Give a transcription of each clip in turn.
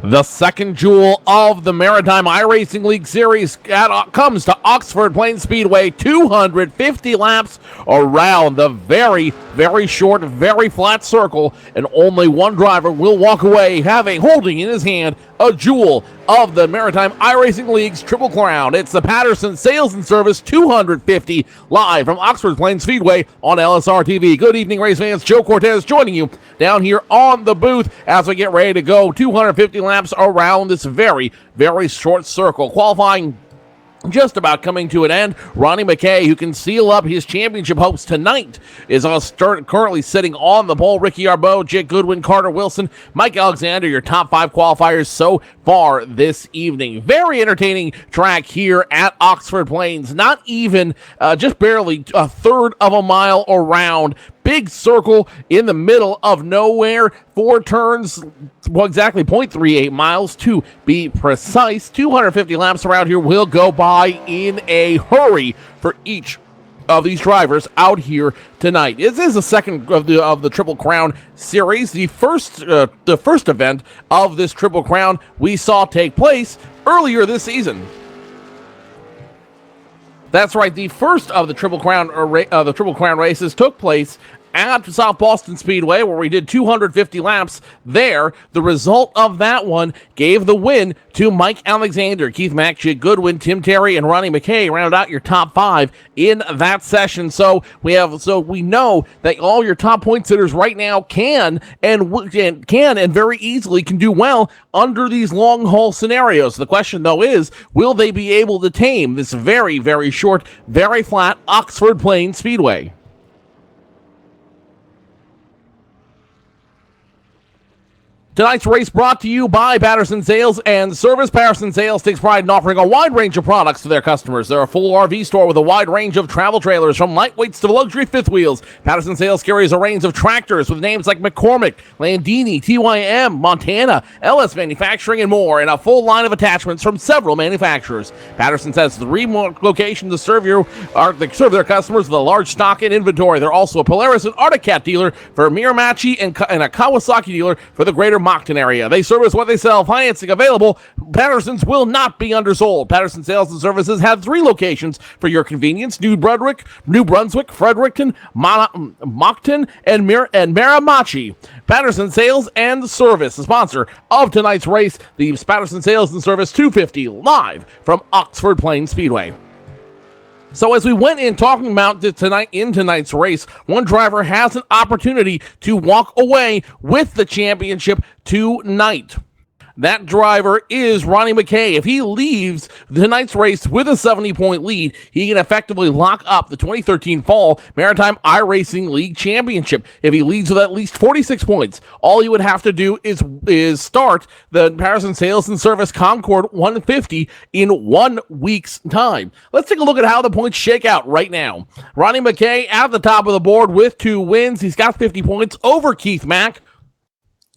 The second jewel of the Maritime iRacing League Series comes to Oxford Plains Speedway, 250 laps around the very, very short, very flat circle, and only one driver will walk away holding in his hand a jewel of the Maritime iRacing League's Triple Crown. It's the Patterson Sales and Service 250 live from Oxford Plains Speedway on LSRTV. Good evening, race fans. Joe Cortez joining you down here on the booth as we get ready to go 250 laps around this very, very short circle. Qualifying just about coming to an end. Ronnie McKay, who can seal up his championship hopes tonight, is currently sitting on the pole. Ricky Arbeau, Jake Goodwin, Carter Wilson, Mike Alexander, your top five qualifiers so far this evening. Very entertaining track here at Oxford Plains. Not even just barely a third of a mile around. Big circle in the middle of nowhere. 4 turns, well, exactly 0.38 miles to be precise. 250 laps around here will go by in a hurry for each of these drivers out here tonight. This is the second of the Triple Crown series. The first event of this Triple Crown we saw take place earlier this season. That's right. The first of the Triple Crown races took place at South Boston Speedway, where we did 250 laps there. The result of that one gave the win to Mike Alexander. Keith Mack, Jake Goodwin, Tim Terry, and Ronnie McKay rounded out your top 5 in that session. So we know that all your top point sitters right now can and very easily can do well under these long haul scenarios. The question though is, will they be able to tame this very, very short, very flat Oxford Plains Speedway? Tonight's race brought to you by Patterson Sales and Service. Patterson Sales takes pride in offering a wide range of products to their customers. They're a full RV store with a wide range of travel trailers, from lightweights to luxury fifth wheels. Patterson Sales carries a range of tractors with names like McCormick, Landini, TYM, Montana, LS Manufacturing, and more, and a full line of attachments from several manufacturers. Patterson has 3 more locations to serve their customers with a large stock and inventory. They're also a Polaris and Arctic Cat dealer for Miramachi and a Kawasaki dealer for the greater Moncton area. They service what they sell. Financing available. Patterson's will not be undersold. Patterson Sales and Services have 3 locations for your convenience: New Brunswick, Fredericton, Moncton, and Miramachi. Patterson Sales and Service, the sponsor of tonight's race, the Patterson Sales and Service 250 live from Oxford Plains Speedway. So as we went in talking about tonight's race, one driver has an opportunity to walk away with the championship tonight. That driver is Ronnie McKay. If he leaves tonight's race with a 70-point lead, he can effectively lock up the 2013 Fall Maritime iRacing League Championship. If he leads with at least 46 points, all he would have to do is start the Patterson Sales and Service Concord 150 in 1 week's time. Let's take a look at how the points shake out right now. Ronnie McKay at the top of the board with 2 wins. He's got 50 points over Keith Mack.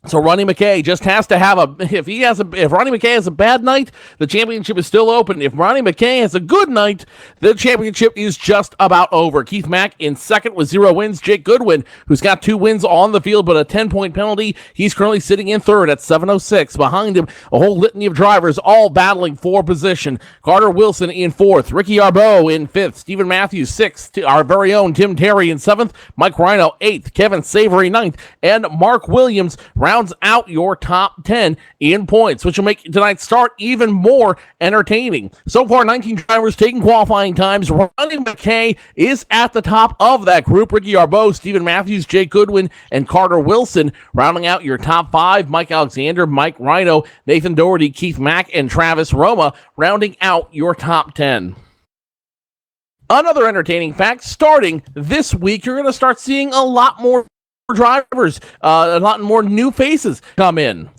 So Ronnie McKay just has to have if Ronnie McKay has a bad night, the championship is still open. If Ronnie McKay has a good night, the championship is just about over. Keith Mack in second with 0 wins. Jake Goodwin, who's got 2 wins on the field but a 10-point penalty, he's currently sitting in third at 706. Behind him, a whole litany of drivers all battling for position. Carter Wilson in 4th, Ricky Arbeau in 5th, Stephen Matthews 6th, our very own Tim Terry in 7th, Mike Rhino 8th, Kevin Savory 9th, and Mark Williams rounds out your top 10 in points, which will make tonight's start even more entertaining. So far, 19 drivers taking qualifying times. Ronnie McKay is at the top of that group. Ricky Arbeau, Stephen Matthews, Jake Goodwin, and Carter Wilson rounding out your top 5. Mike Alexander, Mike Rhino, Nathan Doherty, Keith Mack, and Travis Roma rounding out your top 10. Another entertaining fact, starting this week, you're going to start seeing a lot more drivers, a lot more new faces come in.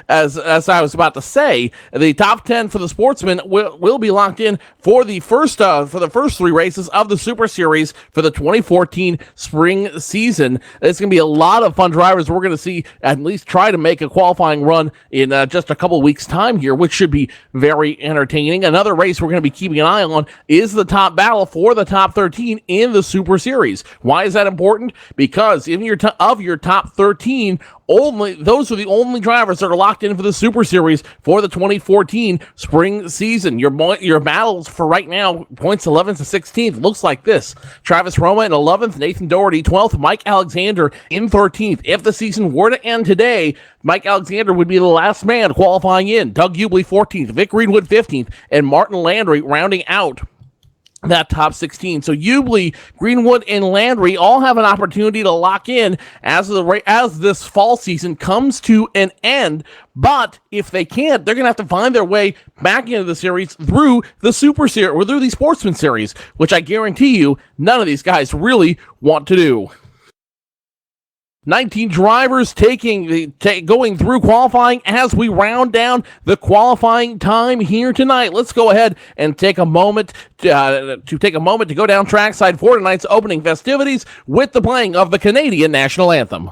As I was about to say, the top 10 for the sportsmen will be locked in for the first 3 races of the Super Series for the 2014 spring season. It's going to be a lot of fun drivers. We're going to see at least try to make a qualifying run in just a couple weeks' time here, which should be very entertaining. Another race we're going to be keeping an eye on is the top battle for the top 13 in the Super Series. Why is that important? Because of your top 13, those are the only drivers that are locked in for the Super Series for the 2014 spring season. Your battles for right now, points 11th to 16th, looks like this. Travis Roma in 11th, Nathan Doherty 12th, Mike Alexander in 13th. If the season were to end today, Mike Alexander would be the last man qualifying in. Doug Hubhley 14th, Vic Greenwood 15th, and Martin Landry rounding out that top 16. So Hubhley, Greenwood, and Landry all have an opportunity to lock in as this fall season comes to an end. But if they can't, they're going to have to find their way back into the series through the Super Series or through the Sportsman Series, which I guarantee you none of these guys really want to do. 19 drivers going through qualifying as we round down the qualifying time here tonight. Let's go ahead and take a moment to go down trackside for tonight's opening festivities with the playing of the Canadian National Anthem.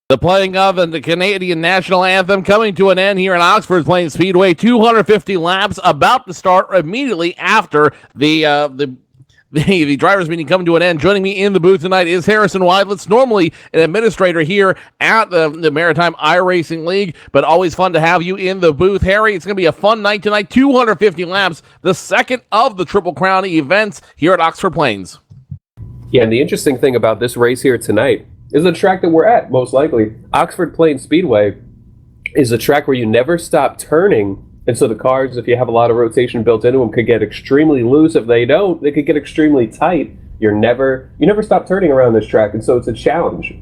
The playing of the Canadian National Anthem coming to an end here in Oxford Plains Speedway. 250 laps about to start immediately after the drivers' meeting coming to an end. Joining me in the booth tonight is Harrison Weidlitz, normally an administrator here at the Maritime iRacing League, but always fun to have you in the booth. Harry, it's going to be a fun night tonight. 250 laps, the second of the Triple Crown events here at Oxford Plains. Yeah, and the interesting thing about this race here tonight is the track that we're at, most likely. Oxford Plains Speedway is a track where you never stop turning, and so the cars, if you have a lot of rotation built into them, could get extremely loose. If they don't, they could get extremely tight. You never stop turning around this track, and so it's a challenge.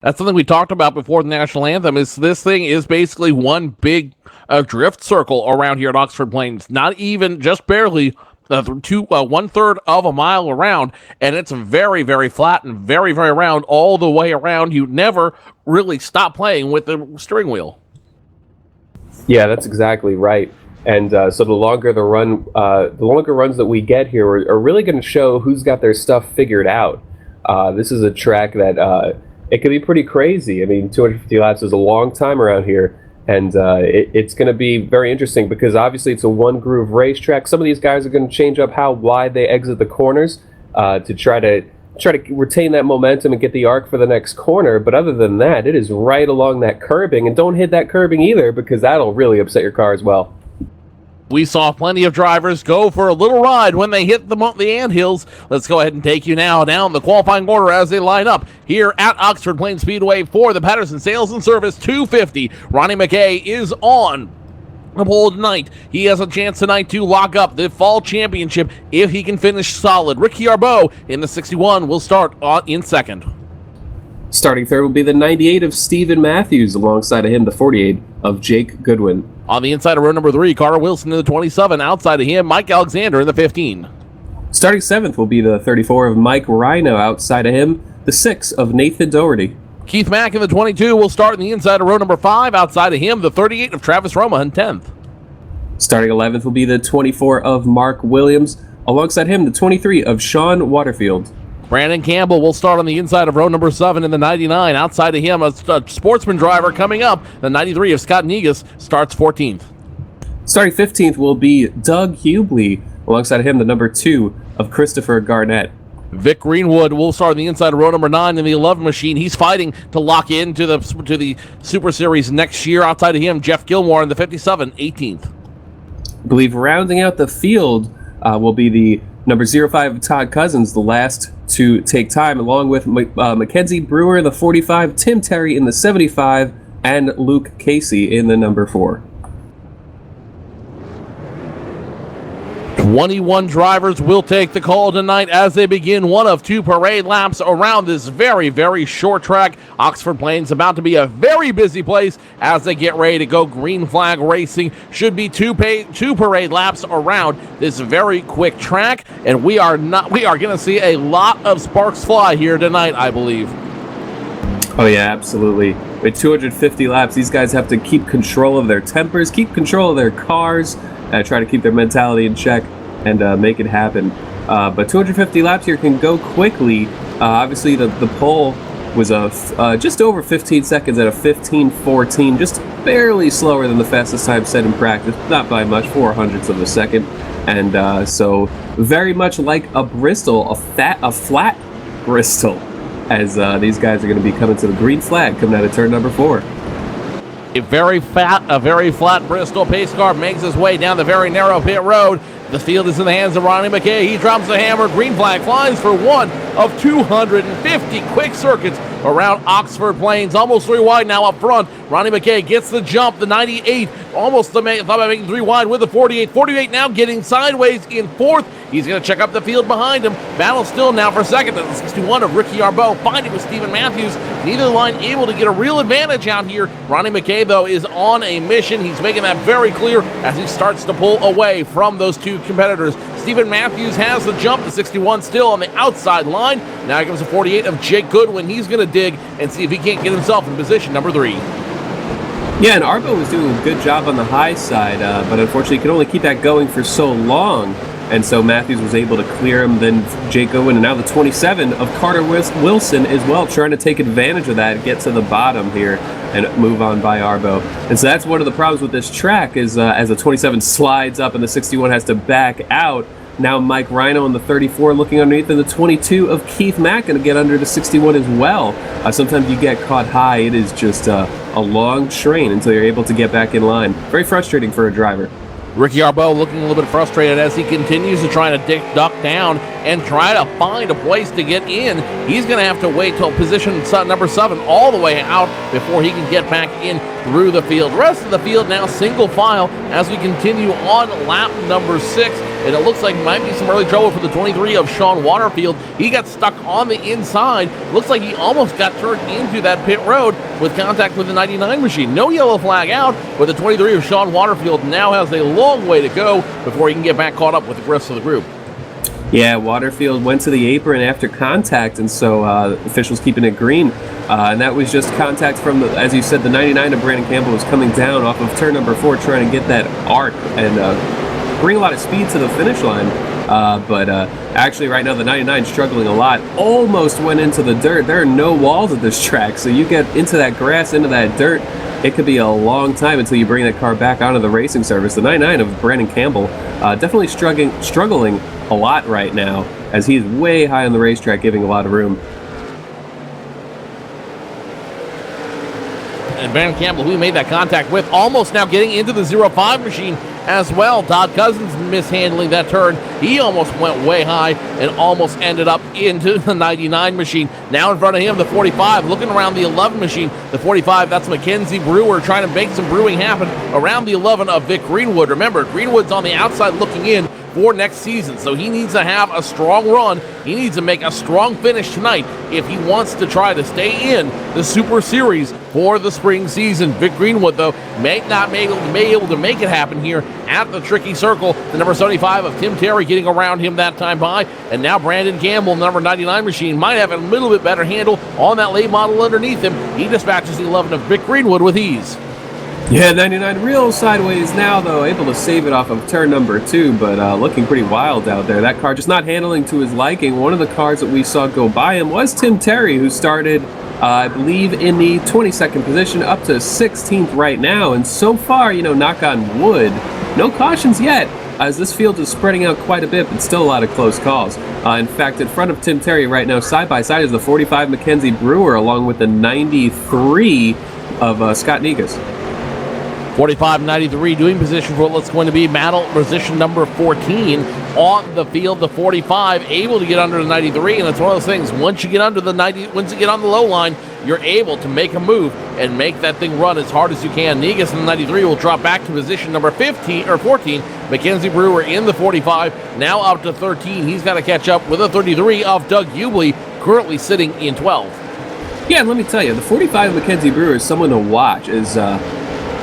That's something we talked about before the National Anthem. Is this thing is basically one big drift circle around here at Oxford Plains, not even just barely. 1/3 of a mile around, and it's very, very flat and very, very round all the way around. You never really stop playing with the steering wheel. Yeah, that's exactly right. And so the longer runs that we get here are really going to show who's got their stuff figured out. This is a track that it can be pretty crazy. I mean, 250 laps is a long time around here. And it's going to be very interesting because obviously it's a one-groove racetrack. Some of these guys are going to change up how wide they exit the corners to try to retain that momentum and get the arc for the next corner. But other than that, it is right along that curbing. And don't hit that curbing either because that'll really upset your car as well. We saw plenty of drivers go for a little ride when they hit the anthills. Let's go ahead and take you now down the qualifying order as they line up here at Oxford Plains Speedway for the Patterson Sales and Service 250. Ronnie McKay is on the pole tonight. He has a chance tonight to lock up the fall championship if he can finish solid. Ricky Arbeau in the 61 will start in second. Starting third will be the 98 of Stephen Matthews, alongside of him the 48 of Jake Goodwin. On the inside of row number 3, Carter Wilson in the 27. Outside of him, Mike Alexander in the 15. Starting 7th will be the 34 of Mike Rhino. Outside of him, the 6 of Nathan Doherty. Keith Mack in the 22 will start in the inside of row number 5. Outside of him, the 38 of Travis Roma in 10th. Starting 11th will be the 24 of Mark Williams. Alongside him, the 23 of Sean Waterfield. Brandon Campbell will start on the inside of row number 7 in the 99. Outside of him, a sportsman driver coming up. The 93 of Scott Negus starts 14th. Starting 15th will be Doug Hubley. Alongside him, the number 2 of Christopher Garnett. Vic Greenwood will start on the inside of row number 9 in the 11 machine. He's fighting to lock into the Super Series next year. Outside of him, Jeff Gilmore in the 57, 18th. I believe rounding out the field will be the number 05 Todd Cousins, the last to take time, along with Mackenzie Brewer in the 45, Tim Terry in the 75, and Luke Casey in the number 4. 21 drivers will take the call tonight as they begin one of 2 parade laps around this very, very short track. Oxford Plains about to be a very busy place as they get ready to go. Green flag racing should be 2 parade laps around this very quick track, and we are going to see a lot of sparks fly here tonight, I believe. Oh yeah, absolutely. With 250 laps, these guys have to keep control of their tempers, keep control of their cars, try to keep their mentality in check, and make it happen. But 250 laps here can go quickly. Obviously, the pole was just over 15 seconds at a 15:14, just barely slower than the fastest time set in practice, not by much, 0.04 of a second. And so very much like a Bristol, a flat Bristol, as these guys are going to be coming to the green flag coming out of turn number 4. A very flat Bristol pace car makes his way down the very narrow pit road. The field is in the hands of Ronnie McKay. He drops the hammer. Green flag flies for one of 250 quick circuits around Oxford Plains. Almost 3 wide now up front. Ronnie McKay gets the jump. The 98 almost thought about making 3 wide with the 48. 48 now getting sideways in 4th. He's going to check up the field behind him. Battle still now for 2nd. The 61 of Ricky Arbeau fighting with Stephen Matthews. Neither line able to get a real advantage out here. Ronnie McKay, though, is on a mission. He's making that very clear as he starts to pull away from those 2 competitors. Stephen Matthews has the jump. The 61 still on the outside line. Now here comes the 48 of Jake Goodwin. He's going to dig and see if he can't get himself in position number 3. Yeah, and Arbeau was doing a good job on the high side, but unfortunately he could only keep that going for so long. And so Matthews was able to clear him, then Jake Owen, and now the 27 of Carter Wilson as well, trying to take advantage of that, get to the bottom here, and move on by Arbeau. And so that's one of the problems with this track is as the 27 slides up and the 61 has to back out, now Mike Rhino in the 34 looking underneath, and the 22 of Keith Mack going to get under the 61 as well. Sometimes you get caught high. It is just a long train until you're able to get back in line. Very frustrating for a driver. Ricky Arbeau looking a little bit frustrated as he continues to try to duck down and try to find a place to get in. He's going to have to wait till position number 7 all the way out before he can get back in through the field. The rest of the field now single file as we continue on lap number 6. And it looks like might be some early trouble for the 23 of Sean Waterfield. He got stuck on the inside. Looks like he almost got turned into that pit road with contact with the 99 machine. No yellow flag out, but the 23 of Sean Waterfield now has a long way to go before he can get back caught up with the rest of the group. Yeah, Waterfield went to the apron after contact, and so officials keeping it green. And that was just contact from, as you said, the 99 of Brandon Campbell was coming down off of turn number 4 trying to get that arc and bring a lot of speed to the finish line. But actually right now the 99 is struggling a lot. Almost went into the dirt. There are no walls at this track, so you get into that grass, into that dirt, it could be a long time until you bring that car back onto the racing surface. The 99 of Brandon Campbell definitely struggling a lot right now as he's way high on the racetrack, giving a lot of room. And Brandon Campbell, who we made that contact with, almost now getting into the 05 machine as well. Todd Cousins mishandling that turn. He almost went way high and almost ended up into the 99 machine. Now in front of him, the 45, looking around the 11 machine. The 45, that's Mackenzie Brewer trying to make some brewing happen around the 11 of Vic Greenwood. Remember, Greenwood's on the outside looking in for next season, so he needs to have a strong run. He needs to make a strong finish tonight if he wants to try to stay in the Super Series for the spring season. Vic Greenwood, though, may not be able to make it happen here at the tricky circle. The number 75 of Tim Terry getting around him that time by, and now Brandon Campbell, number 99 machine, might have a little bit better handle on that late model underneath him. He dispatches the 11 of Vic Greenwood with ease. Yeah, 99 real sideways now, though, able to save it off of turn number 2, but looking pretty wild out there. That car just not handling to his liking. One of the cars that we saw go by him was Tim Terry, who started, I believe, in the 22nd position, up to 16th right now. And so far, you know, knock on wood, no cautions yet, as this field is spreading out quite a bit, but still a lot of close calls. In fact, in front of Tim Terry right now, side by side, is the 45 Mackenzie Brewer, along with the 93 of Scott Negus. 45-93 doing position for what's going to be battle position number 14 on the field. The 45 able to get under the 93, and it's one of those things. Once you get under the 90, once you get on the low line, you're able to make a move and make that thing run as hard as you can. Negus in the 93 will drop back to position number 15 or 14. Mackenzie Brewer in the 45, now up to 13. He's got to catch up with a 33 of Doug Hubhley, currently sitting in 12. Yeah, and let me tell you, the 45 Mackenzie Brewer is someone to watch. Is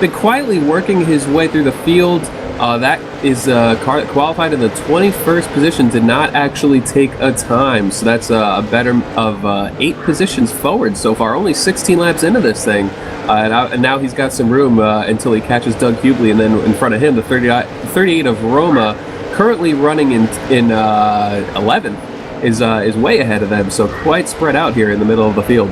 been quietly working his way through the field. That is a car that qualified in the 21st position, did not actually take a time. So that's a better of 8 positions forward so far. Only 16 laps into this thing. And now he's got some room until he catches Doug Hubhley. And then in front of him, the 38 of Roma, currently running in 11th, is way ahead of them. So quite spread out here in the middle of the field.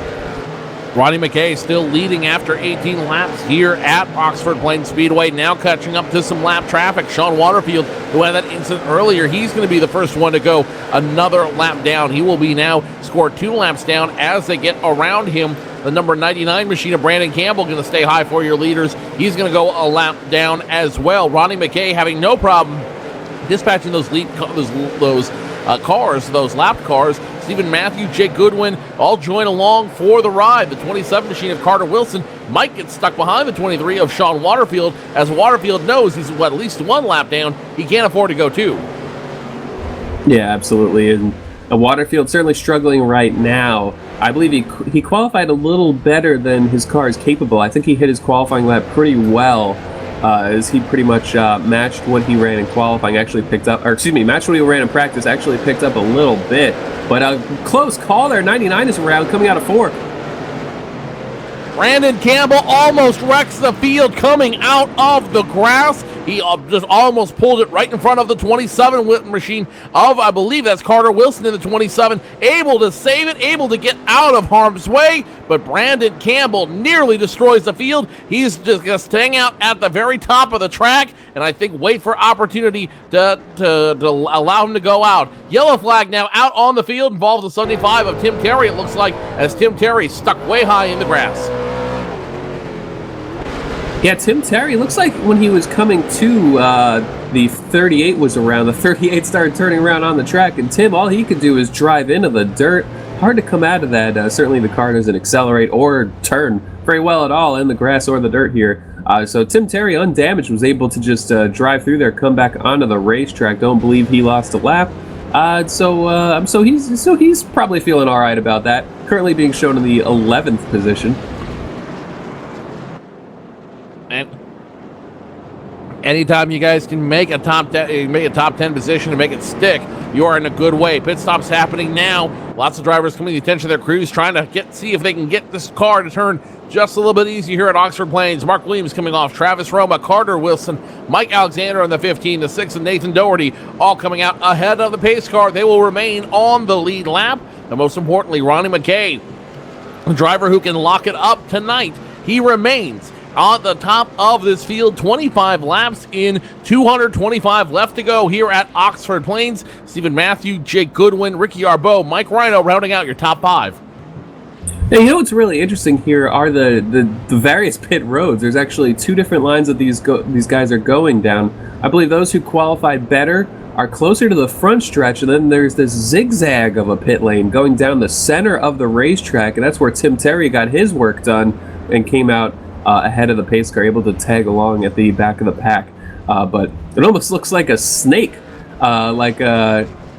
Ronnie McKay still leading after 18 laps here at Oxford Plains Speedway, now catching up to some lap traffic. Sean Waterfield, who had that incident earlier, he's going to be the first one to go another lap down. He will be now scored 2 laps down as they get around him. The number 99 machine of Brandon Campbell going to stay high for your leaders. He's going to go a lap down as well. Ronnie McKay having no problem dispatching those lap cars. Stephen Matthew, Jake Goodwin all join along for the ride. The 27 machine of Carter Wilson might get stuck behind the 23 of Sean Waterfield, as Waterfield knows he's at least 1 lap down. He can't afford to go 2. Yeah, absolutely. And Waterfield certainly struggling right now. I believe he qualified a little better than his car is capable. I think he hit his qualifying lap pretty well. As he pretty much matched what he ran in qualifying, matched what he ran in practice, actually picked up a little bit. But a close call there. 99 is around, coming out of 4. Brandon Campbell almost wrecks the field coming out of the grass. He just almost pulled it right in front of the 27 machine of, I believe that's Carter Wilson in the 27, able to save it, able to get out of harm's way, but Brandon Campbell nearly destroys the field. He's just going to hang out at the very top of the track, and I think wait for opportunity to allow him to go out. Yellow flag now out on the field, involves the 75 of Tim Terry, it looks like, as Tim Terry stuck way high in the grass. Yeah, Tim Terry, looks like when he was coming to, the 38 was around. The 38 started turning around on the track, and Tim, all he could do is drive into the dirt. Hard to come out of that. Certainly the car doesn't accelerate or turn very well at all in the grass or the dirt here. So Tim Terry, undamaged, was able to just drive through there, come back onto the racetrack. Don't believe he lost a lap. So he's probably feeling all right about that. Currently being shown in the 11th position. And anytime you guys can make a top 10 position and make it stick, you are in a good way. Pit stops happening now. Lots of drivers coming to the attention of their crews, trying to see if they can get this car to turn just a little bit easier here at Oxford Plains. Mark Williams coming off, Travis Roma, Carter Wilson, Mike Alexander on the 15, the 6, and Nathan Doherty all coming out ahead of the pace car. They will remain on the lead lap. And most importantly, Ronnie McKay, the driver who can lock it up tonight, he remains on the top of this field. 25 laps in, 225 left to go here at Oxford Plains. Stephen Matthew, Jake Goodwin, Ricky Arbeau, Mike Rhino rounding out your top 5. Now, you know what's really interesting here are the various pit roads. There's actually 2 different lines that these guys are going down. I believe those who qualified better are closer to the front stretch, and then there's this zigzag of a pit lane going down the center of the racetrack, and that's where Tim Terry got his work done and came out ahead of the pace car, able to tag along at the back of the pack. But it almost looks like a snake,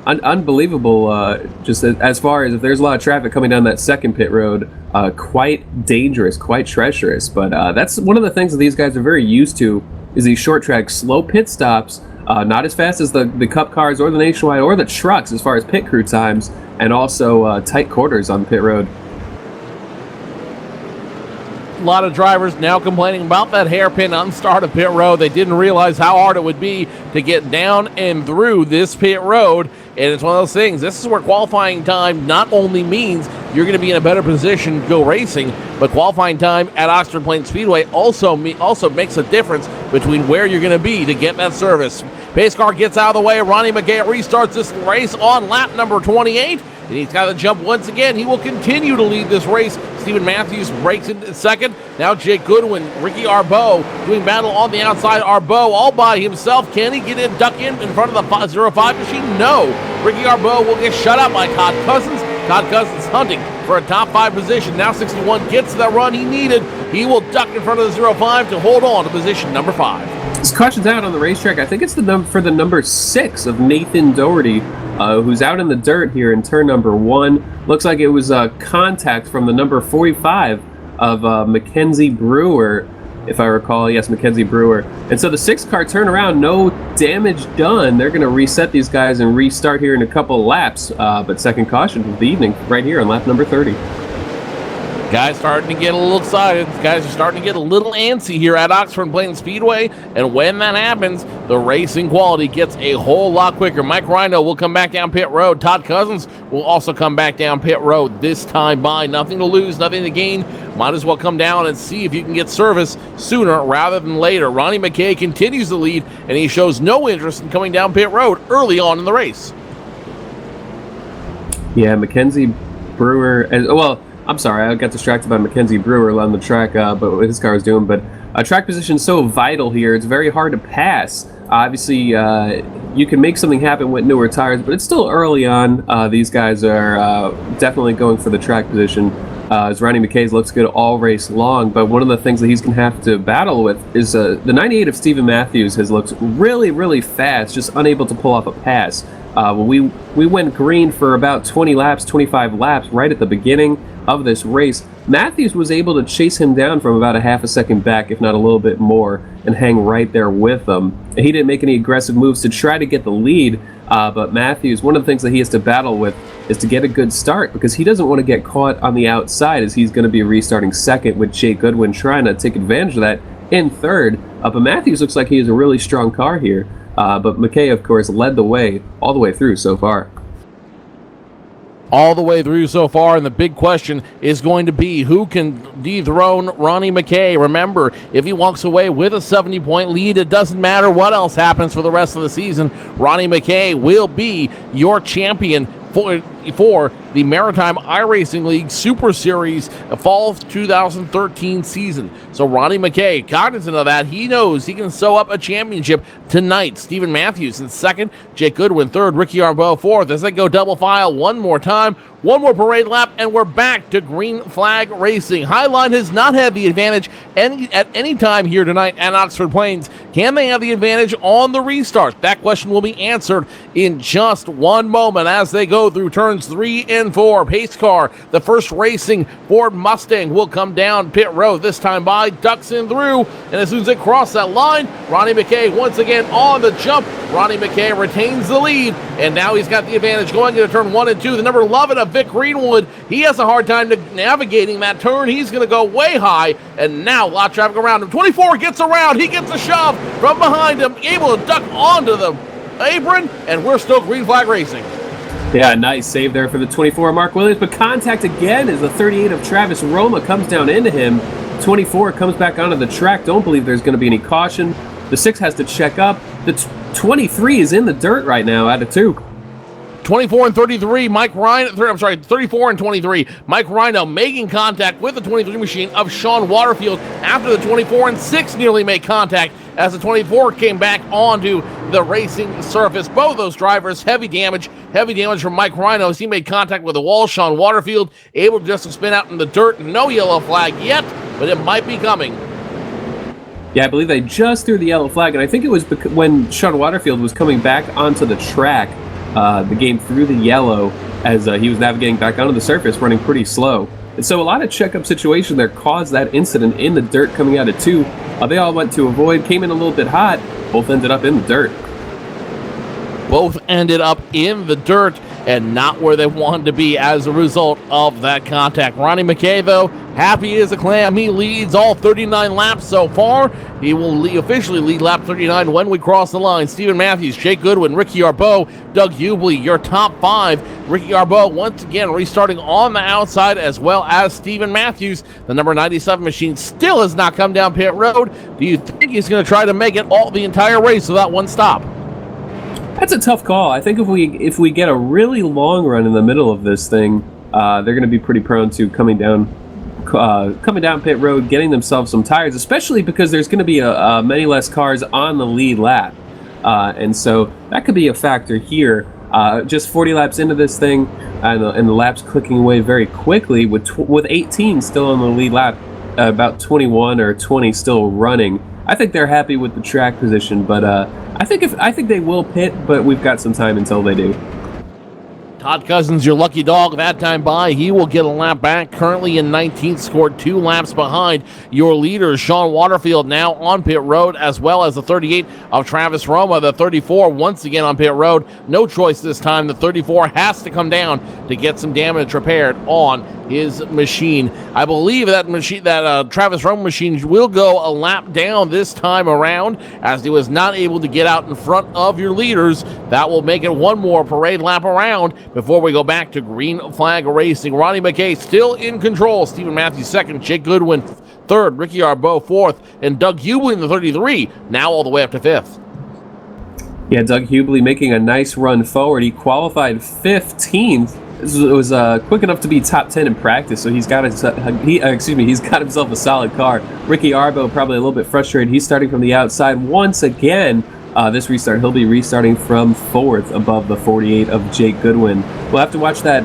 unbelievable, just as far as if there's a lot of traffic coming down that second pit road, quite dangerous, quite treacherous. But that's one of the things that these guys are very used to, is these short track slow pit stops, not as fast as the Cup cars or the Nationwide or the trucks as far as pit crew times, and also tight quarters on the pit road. lot of drivers now complaining about that hairpin unstart of pit road. They didn't realize how hard it would be to get down and through this pit road. And it's one of those things. This is where qualifying time not only means you're going to be in a better position to go racing, but qualifying time at Oxford Plains Speedway also makes a difference between where you're going to be to get that service. Pace car gets out of the way. Ronnie McKay restarts this race on lap number 28. And he's got to jump once again. He will continue to lead this race. Stephen Matthews breaks into second. Now Jake Goodwin, Ricky Arbeau doing battle on the outside. Arbeau all by himself. Can he get in, duck in front of the 05 machine? No. Ricky Arbeau will get shut out by Todd Cousins. Todd Cousins hunting for a top 5 position. Now 61 gets the run he needed. He will duck in front of the 05 to hold on to position number 5. This caution's out on the racetrack. I think it's for the number 6 of Nathan Doherty, who's out in the dirt here in turn number 1. Looks like it was contact from the number 45 of Mackenzie Brewer, if I recall. Yes, Mackenzie Brewer. And so the 6 car turnaround, no damage done. They're going to reset these guys and restart here in a couple laps. But second caution of the evening right here on lap number 30. Guys starting to get a little excited. Guys are starting to get a little antsy here at Oxford Plains Speedway. And when that happens, the racing quality gets a whole lot quicker. Mike Rhino will come back down pit road. Todd Cousins will also come back down pit road this time by. Nothing to lose, nothing to gain. Might as well come down and see if you can get service sooner rather than later. Ronnie McKay continues the lead, and he shows no interest in coming down pit road early on in the race. Yeah, Mackenzie Brewer, I'm sorry, I got distracted by Mackenzie Brewer on the track, but what his car was doing. But track position is so vital here. It's very hard to pass. Obviously, you can make something happen with newer tires, but it's still early on. These guys are definitely going for the track position. As Ronnie McKay's looks good all race long, but one of the things that he's going to have to battle with is the 98 of Stephen Matthews has looked really, really fast, just unable to pull off a pass. When we went green for about 20 laps, 25 laps right at the beginning of this race, Matthews was able to chase him down from about a half a second back, if not a little bit more, and hang right there with him. He didn't make any aggressive moves to try to get the lead, but Matthews, one of the things that he has to battle with is to get a good start, because he doesn't want to get caught on the outside, as he's going to be restarting second with Jake Goodwin trying to take advantage of that in third. But Matthews looks like he has a really strong car here. But McKay, of course, led the way all the way through so far. All the way through so far, and the big question is going to be who can dethrone Ronnie McKay. Remember, if he walks away with a 70-point lead, it doesn't matter what else happens for the rest of the season. Ronnie McKay will be your champion for the Maritime iRacing League Super Series Fall 2013 season. So Ronnie McKay, cognizant of that, he knows he can sew up a championship tonight. Stephen Matthews in second, Jake Goodwin third, Ricky Arbeau fourth. As they go double file one more time, one more parade lap, and we're back to green flag racing. Highline has not had the advantage at any time here tonight at Oxford Plains. Can they have the advantage on the restart? That question will be answered in just one moment as they go through turns 3 and 4. Pace car, the first racing Ford Mustang, will come down pit road. This time by, ducks in through, and as soon as they cross that line, Ronnie McKay once again on the jump. Ronnie McKay retains the lead, and now he's got the advantage going into turn 1 and 2. The number 11 of Vic Greenwood, he has a hard time navigating that turn. He's going to go way high, and now a lot of traffic around him. 24 gets around. He gets a shove from behind him, able to duck onto the apron, and we're still green flag racing. Yeah, nice save there for the 24 Mark Williams, but contact again as the 38 of Travis Roma comes down into him. 24 comes back onto the track. Don't believe there's going to be any caution. The 6 has to check up. The 23 is in the dirt right now out of 2. 24 and 33, 34 and 23. Mike Rhino making contact with the 23 machine of Sean Waterfield after the 24 and 6 nearly made contact as the 24 came back onto the racing surface. Both those drivers, heavy damage from Mike Rhino as he made contact with the wall. Sean Waterfield able just to spin out in the dirt. No yellow flag yet, but it might be coming. Yeah, I believe they just threw the yellow flag, and I think it was when Sean Waterfield was coming back onto the track. The game threw the yellow as he was navigating back onto the surface, running pretty slow. And so a lot of checkup situation there caused that incident in the dirt coming out of 2. They all went to avoid, came in a little bit hot, both ended up in the dirt. Both ended up in the dirt and not where they wanted to be as a result of that contact. Ronnie McKay, though, happy as a clam. He leads all 39 laps so far. He will officially lead lap 39 when we cross the line. Stephen Matthews, Jake Goodwin, Ricky Arbeau, Doug Hubhley, your top 5. Ricky Arbeau once again restarting on the outside, as well as Stephen Matthews. The number 97 machine still has not come down pit road. Do you think he's going to try to make it all the entire race without one stop? That's a tough call. I think if we get a really long run in the middle of this thing, they're going to be pretty prone to coming down pit road, getting themselves some tires, especially because there's going to be many less cars on the lead lap, and so that could be a factor here. Just 40 laps into this thing, and the laps clicking away very quickly with 18 still on the lead lap, about 21 or 20 still running. I think they're happy with the track position, but I think they will pit, but we've got some time until they do. Todd Cousins, your lucky dog that time by. He will get a lap back. Currently in 19th, scored 2 laps behind your leader, Sean Waterfield, now on pit road, as well as the 38 of Travis Roma. The 34 once again on pit road. No choice this time. The 34 has to come down to get some damage repaired on his machine. I believe that Travis Roma machine will go a lap down this time around, as he was not able to get out in front of your leaders. That will make it one more parade lap around before we go back to green flag racing. Ronnie McKay still in control. Stephen Matthews second, Jake Goodwin third, Ricky Arbeau fourth, and Doug Hubhley in the 33, now all the way up to 5th. Yeah, Doug Hubhley making a nice run forward. He qualified 15th. It was quick enough to be top 10 in practice, so he's got himself a solid car. Ricky Arbeau probably a little bit frustrated. He's starting from the outside once again. This restart, he'll be restarting from 4th above the 48 of Jake Goodwin. We'll have to watch that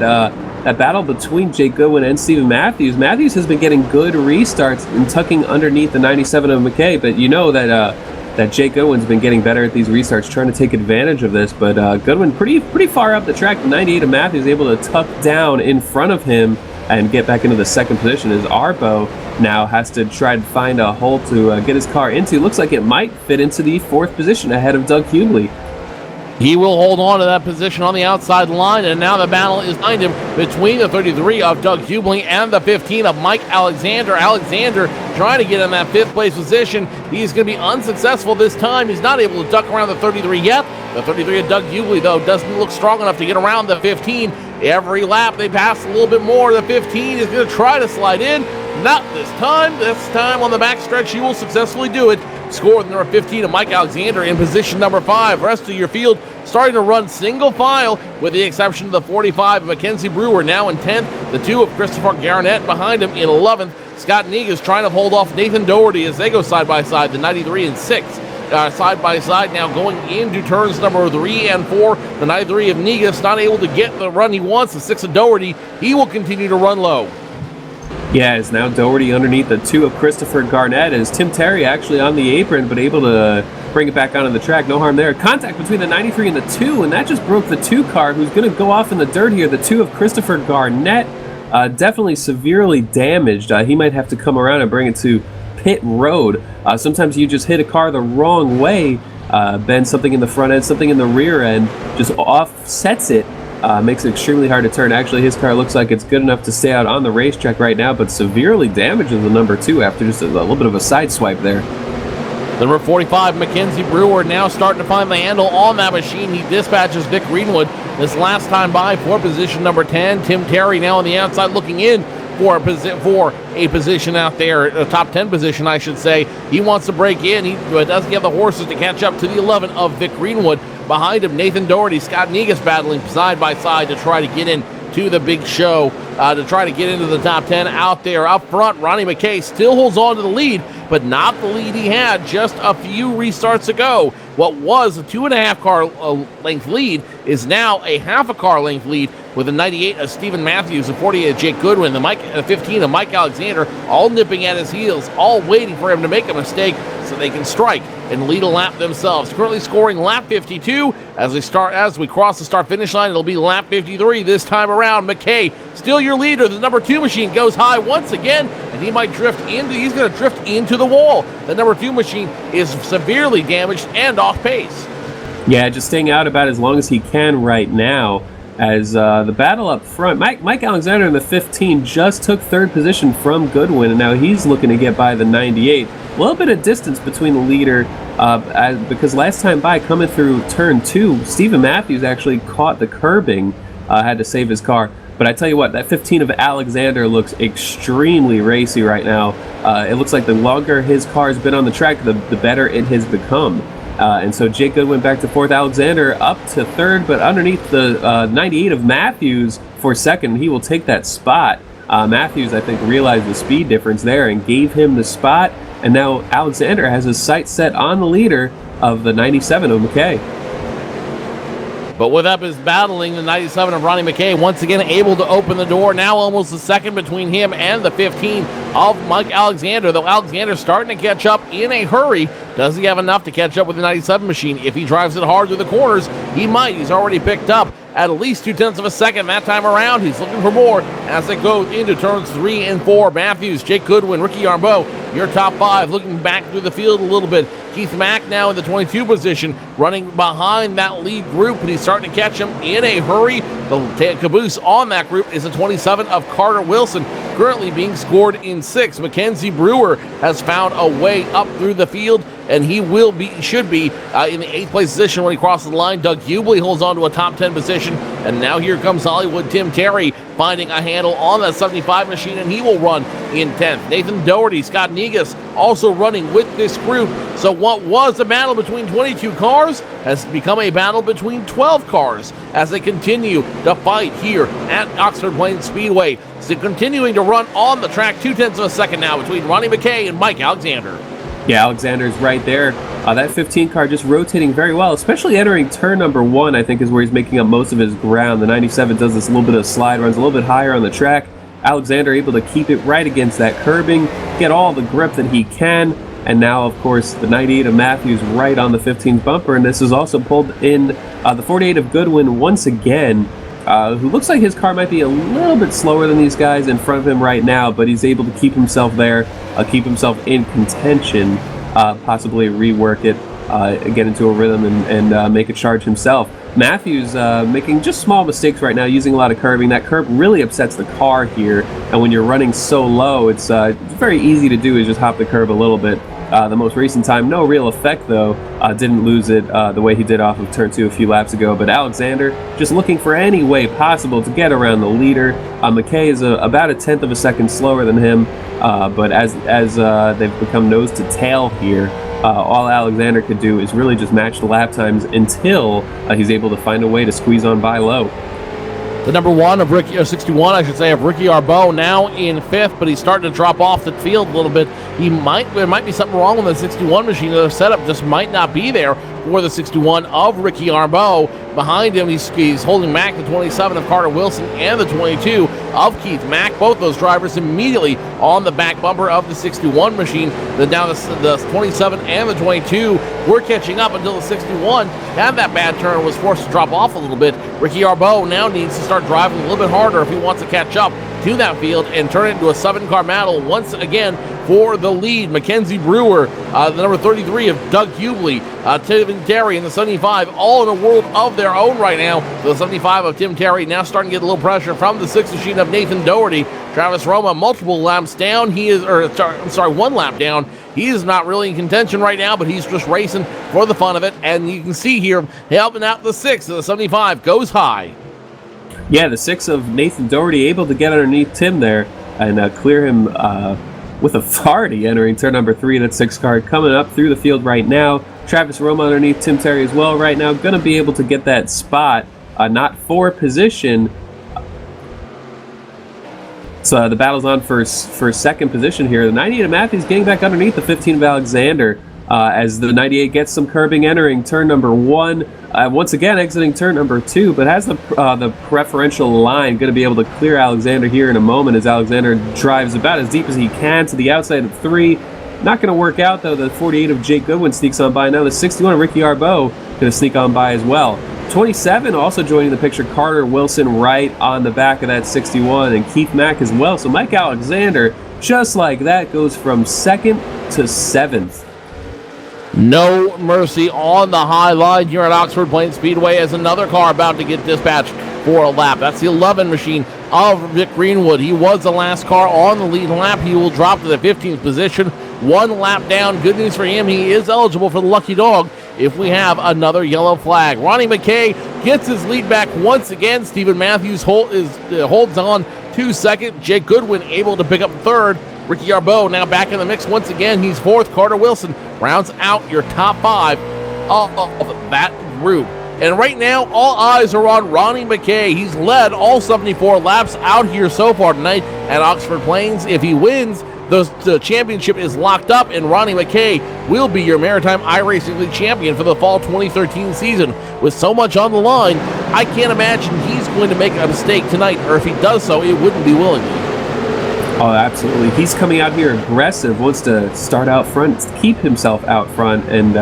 battle between Jake Goodwin and Stephen Matthews. Matthews has been getting good restarts and tucking underneath the 97 of McKay, but you know that Jake Goodwin's been getting better at these restarts, trying to take advantage of this. But Goodwin pretty far up the track. The 98 of Matthews able to tuck down in front of him and get back into the second position, as Arbeau now has to try to find a hole to get his car into. Looks like it might fit into the 4th position ahead of Doug Hubhley. He will hold on to that position on the outside line, and now the battle is behind him between the 33 of Doug Hubhley and the 15 of Mike Alexander. Alexander trying to get in that 5th place position. He's going to be unsuccessful this time. He's not able to duck around the 33 yet. The 33 of Doug Hubhley, though, doesn't look strong enough to get around the 15. Every lap they pass a little bit more. The 15 is going to try to slide in. Not this time. This time on the backstretch, he will successfully do it. Score the number 15 of Mike Alexander in position number 5. Rest of your field starting to run single file, with the exception of the 45 of Mackenzie Brewer, now in 10th. The 2 of Christopher Garnett behind him in 11th. Scott Negus trying to hold off Nathan Doherty as they go side by side, the 93 and 6. Side by side now going into turns number 3 and 4. The 93 of Negus not able to get the run he wants. The 6 of Doherty, he will continue to run low. Yeah, it's now Doherty underneath the 2 of Christopher Garnett, as Tim Terry actually on the apron, but able to bring it back onto the track. No harm there. Contact between the 93 and the 2, and that just broke the 2 car, who's going to go off in the dirt here. The 2 of Christopher Garnett, definitely severely damaged. He might have to come around and bring it to pit road. Sometimes you just hit a car the wrong way, bend something in the front end, something in the rear end, just offsets it. Makes it extremely hard to turn. Actually, his car looks like it's good enough to stay out on the racetrack right now, but severely damages the number 2 after just a little bit of a side swipe there. Number 45, Mackenzie Brewer, now starting to find the handle on that machine. He dispatches Vic Greenwood this last time by for position number 10. Tim Terry now on the outside looking in for a position out there, a top 10 position, I should say. He wants to break in. He doesn't have the horses to catch up to the 11 of Vic Greenwood. Behind him, Nathan Doherty, Scott Negus battling side by side to try to get in to the big show, to try to get into the top 10 out there. Up front, Ronnie McKay still holds on to the lead, but not the lead he had just a few restarts ago. What was a 2.5 car length lead is now a half a car length lead, with the 98 of Stephen Matthews, the 48 of Jake Goodwin, the 15 of Mike Alexander, all nipping at his heels, all waiting for him to make a mistake so they can strike and lead a lap themselves. Currently scoring lap 52 as we cross the start-finish line. It'll be lap 53 this time around. McKay, still your leader. The number 2 machine goes high once again, and he's going to drift into the wall. The number 2 machine is severely damaged and off pace. Yeah, just staying out about as long as he can right now. As the battle up front, Mike Alexander in the 15 just took third position from Goodwin, and now he's looking to get by the 98. A little bit of distance between the leader, because last time by, coming through turn 2, Stephen Matthews actually caught the curbing, had to save his car. But I tell you what, that 15 of Alexander looks extremely racy right now. It looks like the longer his car's been on the track, the better it has become. And so Jake Goodwin back to fourth, Alexander up to third, but underneath the 98 of Matthews for second. He will take that spot. Matthews, I think, realized the speed difference there and gave him the spot. And now Alexander has his sights set on the leader of the 97 of McKay. But with up is battling the 97 of Ronnie McKay, once again able to open the door. Now almost a second between him and the 15 of Mike Alexander, though Alexander's starting to catch up in a hurry. Does he have enough to catch up with the 97 machine? If he drives it hard through the corners, he might. He's already picked up at least 0.2 of a second that time around. He's looking for more as they go into turns 3 and 4. Matthews, Jake Goodwin, Ricky Arbo, your top 5, looking back through the field a little bit. Keith Mack now in the 22 position, running behind that lead group, and he's starting to catch him in a hurry. The caboose on that group is the 27 of Carter Wilson, currently being scored in 6th. Mackenzie Brewer has found a way up through the field, and he should be in the 8th place position when he crosses the line. Doug Hubhley holds on to a top 10 position, and now here comes Hollywood Tim Terry finding a handle on that 75 machine, and he will run in 10th. Nathan Doherty, Scott Negus also running with this group. So what was a battle between 22 cars has become a battle between 12 cars as they continue to fight here at Oxford Plains Speedway. So continuing to run on the track, 0.2 of a second now between Ronnie McKay and Mike Alexander. Yeah, Alexander's right there. That 15 car just rotating very well, especially entering turn number 1, I think is where he's making up most of his ground. The 97 does this little bit of slide, runs a little bit higher on the track. Alexander able to keep it right against that curbing, get all the grip that he can, and now, of course, the 98 of Matthews right on the 15th bumper, and this is also pulled in the 48 of Goodwin once again, who looks like his car might be a little bit slower than these guys in front of him right now, but he's able to keep himself there, keep himself in contention, possibly rework it, get into a rhythm and make a charge himself. Matthews making just small mistakes right now, using a lot of curbing. That curb really upsets the car here, and when you're running so low, it's very easy to do is just hop the curb a little bit. The most recent time, no real effect though, didn't lose it the way he did off of turn 2 a few laps ago, but Alexander just looking for any way possible to get around the leader. McKay is about 1/10 of a second slower than him, but as they've become nose to tail here, all Alexander could do is really just match the lap times until he's able to find a way to squeeze on by low. The number 1 of Ricky, 61, I should say, of Ricky Arbo now in 5th, but he's starting to drop off the field a little bit. There might be something wrong with the 61 machine. The setup just might not be there for the 61 of Ricky Arbo. Behind him, he's holding back the 27 of Carter Wilson and the 22 of Keith Mack. Both those drivers immediately on the back bumper of the 61 machine. Then now the 27 and the 22 were catching up until the 61 had that bad turn and was forced to drop off a little bit. Ricky Arbo now needs to start driving a little bit harder if he wants to catch up to that field and turn it into a 7-car battle once again for the lead. Mackenzie Brewer, the number 33 of Doug Hubhley, Tim Terry, and the 75, all in a world of their own right now. The 75 of Tim Terry now starting to get a little pressure from the 6 machine of Nathan Doherty. Travis Roma, multiple laps down. 1 lap down. He is not really in contention right now, but he's just racing for the fun of it. And you can see here, helping out the 6 of the 75 goes high. Yeah, the 6 of Nathan Doherty able to get underneath Tim there and clear him with authority entering turn number 3. That 6 car coming up through the field right now. Travis Roma underneath Tim Terry as well right now. Going to be able to get that spot, not for position. So the battle's on for second position here. The 98 of Matthews getting back underneath the 15 of Alexander as the 98 gets some curbing entering turn number 1. Once again exiting turn number 2, but has the preferential line. Going to be able to clear Alexander here in a moment as Alexander drives about as deep as he can to the outside of 3. Not going to work out though. The 48 of Jake Goodwin sneaks on by. Now the 61 of Ricky Arbo going to sneak on by as well. 27 also joining the picture, Carter Wilson right on the back of that 61, and Keith Mack as well. So Mike Alexander, just like that, goes from 2nd to 7th. No mercy on the high line here at Oxford Plains Speedway as another car about to get dispatched for a lap. That's the 11 machine of Vic Greenwood. He was the last car on the lead lap. He will drop to the 15th position. One lap down. Good news for him. He is eligible for the lucky dog if we have another yellow flag. Ronnie McKay gets his lead back once again. Stephen Matthews holds on to second. Jake Goodwin able to pick up third. Ricky Yarbeau now back in the mix once again. He's fourth. Carter Wilson rounds out your top five of that group. And right now, all eyes are on Ronnie McKay. He's led all 74 laps out here so far tonight at Oxford Plains. If he wins, the championship is locked up, and Ronnie McKay will be your Maritime iRacing League champion for the fall 2013 season. With so much on the line, I can't imagine he's going to make a mistake tonight, or if he does so, it wouldn't be willingly. Oh, absolutely. He's coming out here aggressive, wants to start out front, keep himself out front, and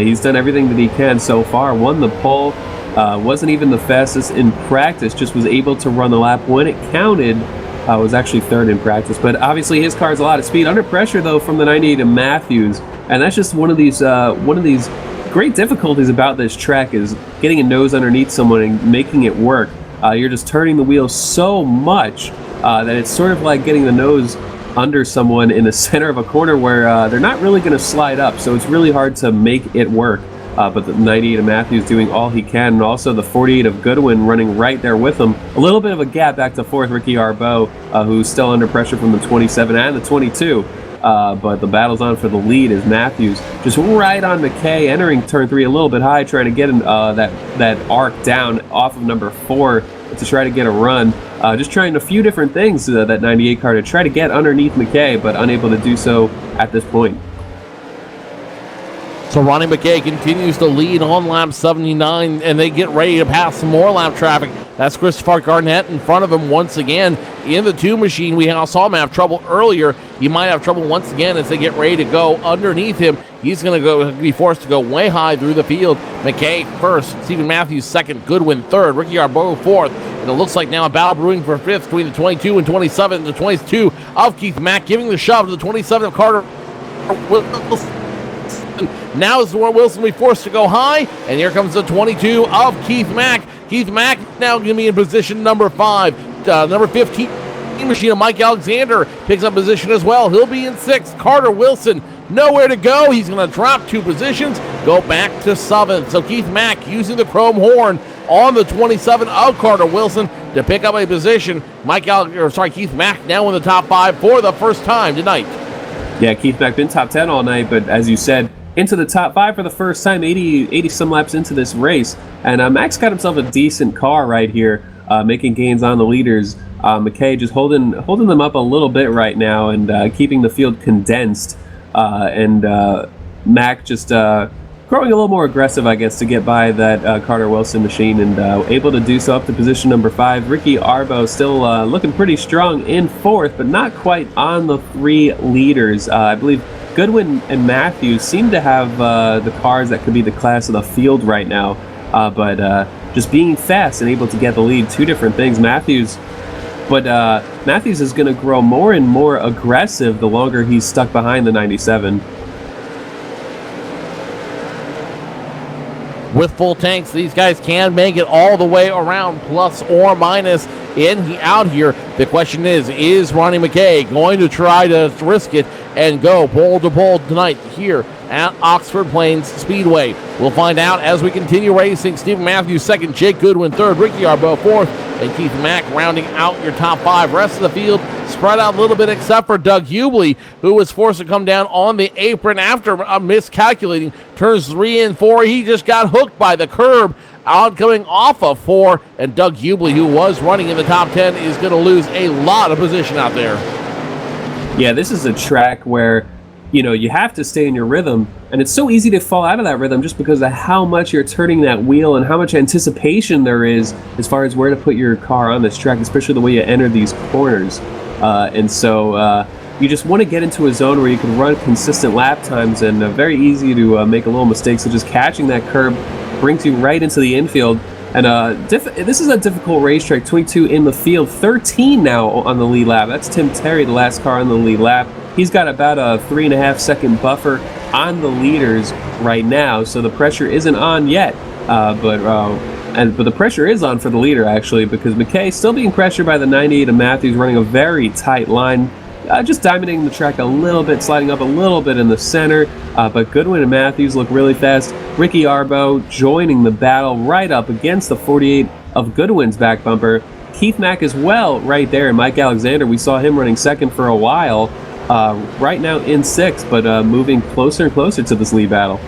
he's done everything that he can so far. Won the pole, wasn't even the fastest in practice, just was able to run the lap when it counted. Was actually third in practice, but obviously his car has a lot of speed. Under pressure, though, from the 98 of Matthews, and that's just one of these great difficulties about this track is getting a nose underneath someone and making it work. You're just turning the wheel so much that it's sort of like getting the nose under someone in the center of a corner where they're not really going to slide up, so it's really hard to make it work. But the 98 of Matthews doing all he can, and also the 48 of Goodwin running right there with him. A little bit of a gap back to fourth, Ricky Yarbeau, who's still under pressure from the 27 and the 22. But the battle's on for the lead as Matthews just right on McKay, entering turn 3 a little bit high, trying to get that arc down off of number 4 to try to get a run. Just trying a few different things, that 98 car, to try to get underneath McKay, but unable to do so at this point. So Ronnie McKay continues to lead on lap 79, and they get ready to pass some more lap traffic. That's Christopher Garnett in front of him once again. In the 2 machine, we saw him have trouble earlier. He might have trouble once again as they get ready to go underneath him. He's going to be forced to go way high through the field. McKay first, Stephen Matthews second, Goodwin third, Ricky Yarbeau fourth. And it looks like now a battle brewing for fifth between the 22 and 27. The 22 of Keith Mack giving the shove to the 27 of Carter Wilson. Now is where Wilson will be forced to go high, and here comes the 22 of Keith Mack. Keith Mack now going to be in position number 5. Number 15 machine of Mike Alexander picks up position as well. He'll be in 6th. Carter Wilson nowhere to go. He's going to drop 2 positions, go back to 7th. So Keith Mack using the chrome horn on the 27 of Carter Wilson to pick up a position. Keith Mack now in the top 5 for the first time tonight. Yeah, Keith Mack been top 10 all night, but as you said, into the top 5 for the first time, 80 some laps into this race. And Max got himself a decent car right here, making gains on the leaders. McKay just holding them up a little bit right now and keeping the field condensed. And Mac just growing a little more aggressive, I guess, to get by that Carter Wilson machine, and able to do so up to position number 5. Ricky Yarbeau still looking pretty strong in 4th, but not quite on the 3 leaders. I believe Goodwin and Matthews seem to have the cars that could be the class of the field right now, but just being fast and able to get the lead, 2 different things. Matthews is going to grow more and more aggressive the longer he's stuck behind the 97. With full tanks, these guys can make it all the way around, plus or minus out here. The question is Ronnie McKay going to try to risk it and go pole to pole tonight here at Oxford Plains Speedway? We'll find out as we continue racing. Stephen Matthews second, Jake Goodwin third, Ricky Yarbeau fourth, and Keith Mack rounding out your top 5. Rest of the field spread out a little bit, except for Doug Hubhley, who was forced to come down on the apron after miscalculating turns 3 and 4. He just got hooked by the curb coming off of 4, and Doug Hubhley, who was running in the top 10, is going to lose a lot of position out there. Yeah, this is a track where, you have to stay in your rhythm, and it's so easy to fall out of that rhythm just because of how much you're turning that wheel and how much anticipation there is as far as where to put your car on this track, especially the way you enter these corners. And so you just want to get into a zone where you can run consistent lap times, and very easy to make a little mistake. So just catching that curb brings you right into the infield. And this is a difficult racetrack. 22 in the field, 13 now on the lead lap. That's Tim Terry, the last car on the lead lap. He's got about a 3.5 second buffer on the leaders right now, so the pressure isn't on yet. But the pressure is on for the leader, actually, because McKay still being pressured by the 98 of Matthews, running a very tight line. Just diamonding the track a little bit, sliding up a little bit in the center, but Goodwin and Matthews look really fast. Ricky Arbo joining the battle right up against the 48 of Goodwin's back bumper. Keith Mack as well right there, and Mike Alexander, we saw him running second for a while, right now in sixth, but moving closer and closer to this lead battle.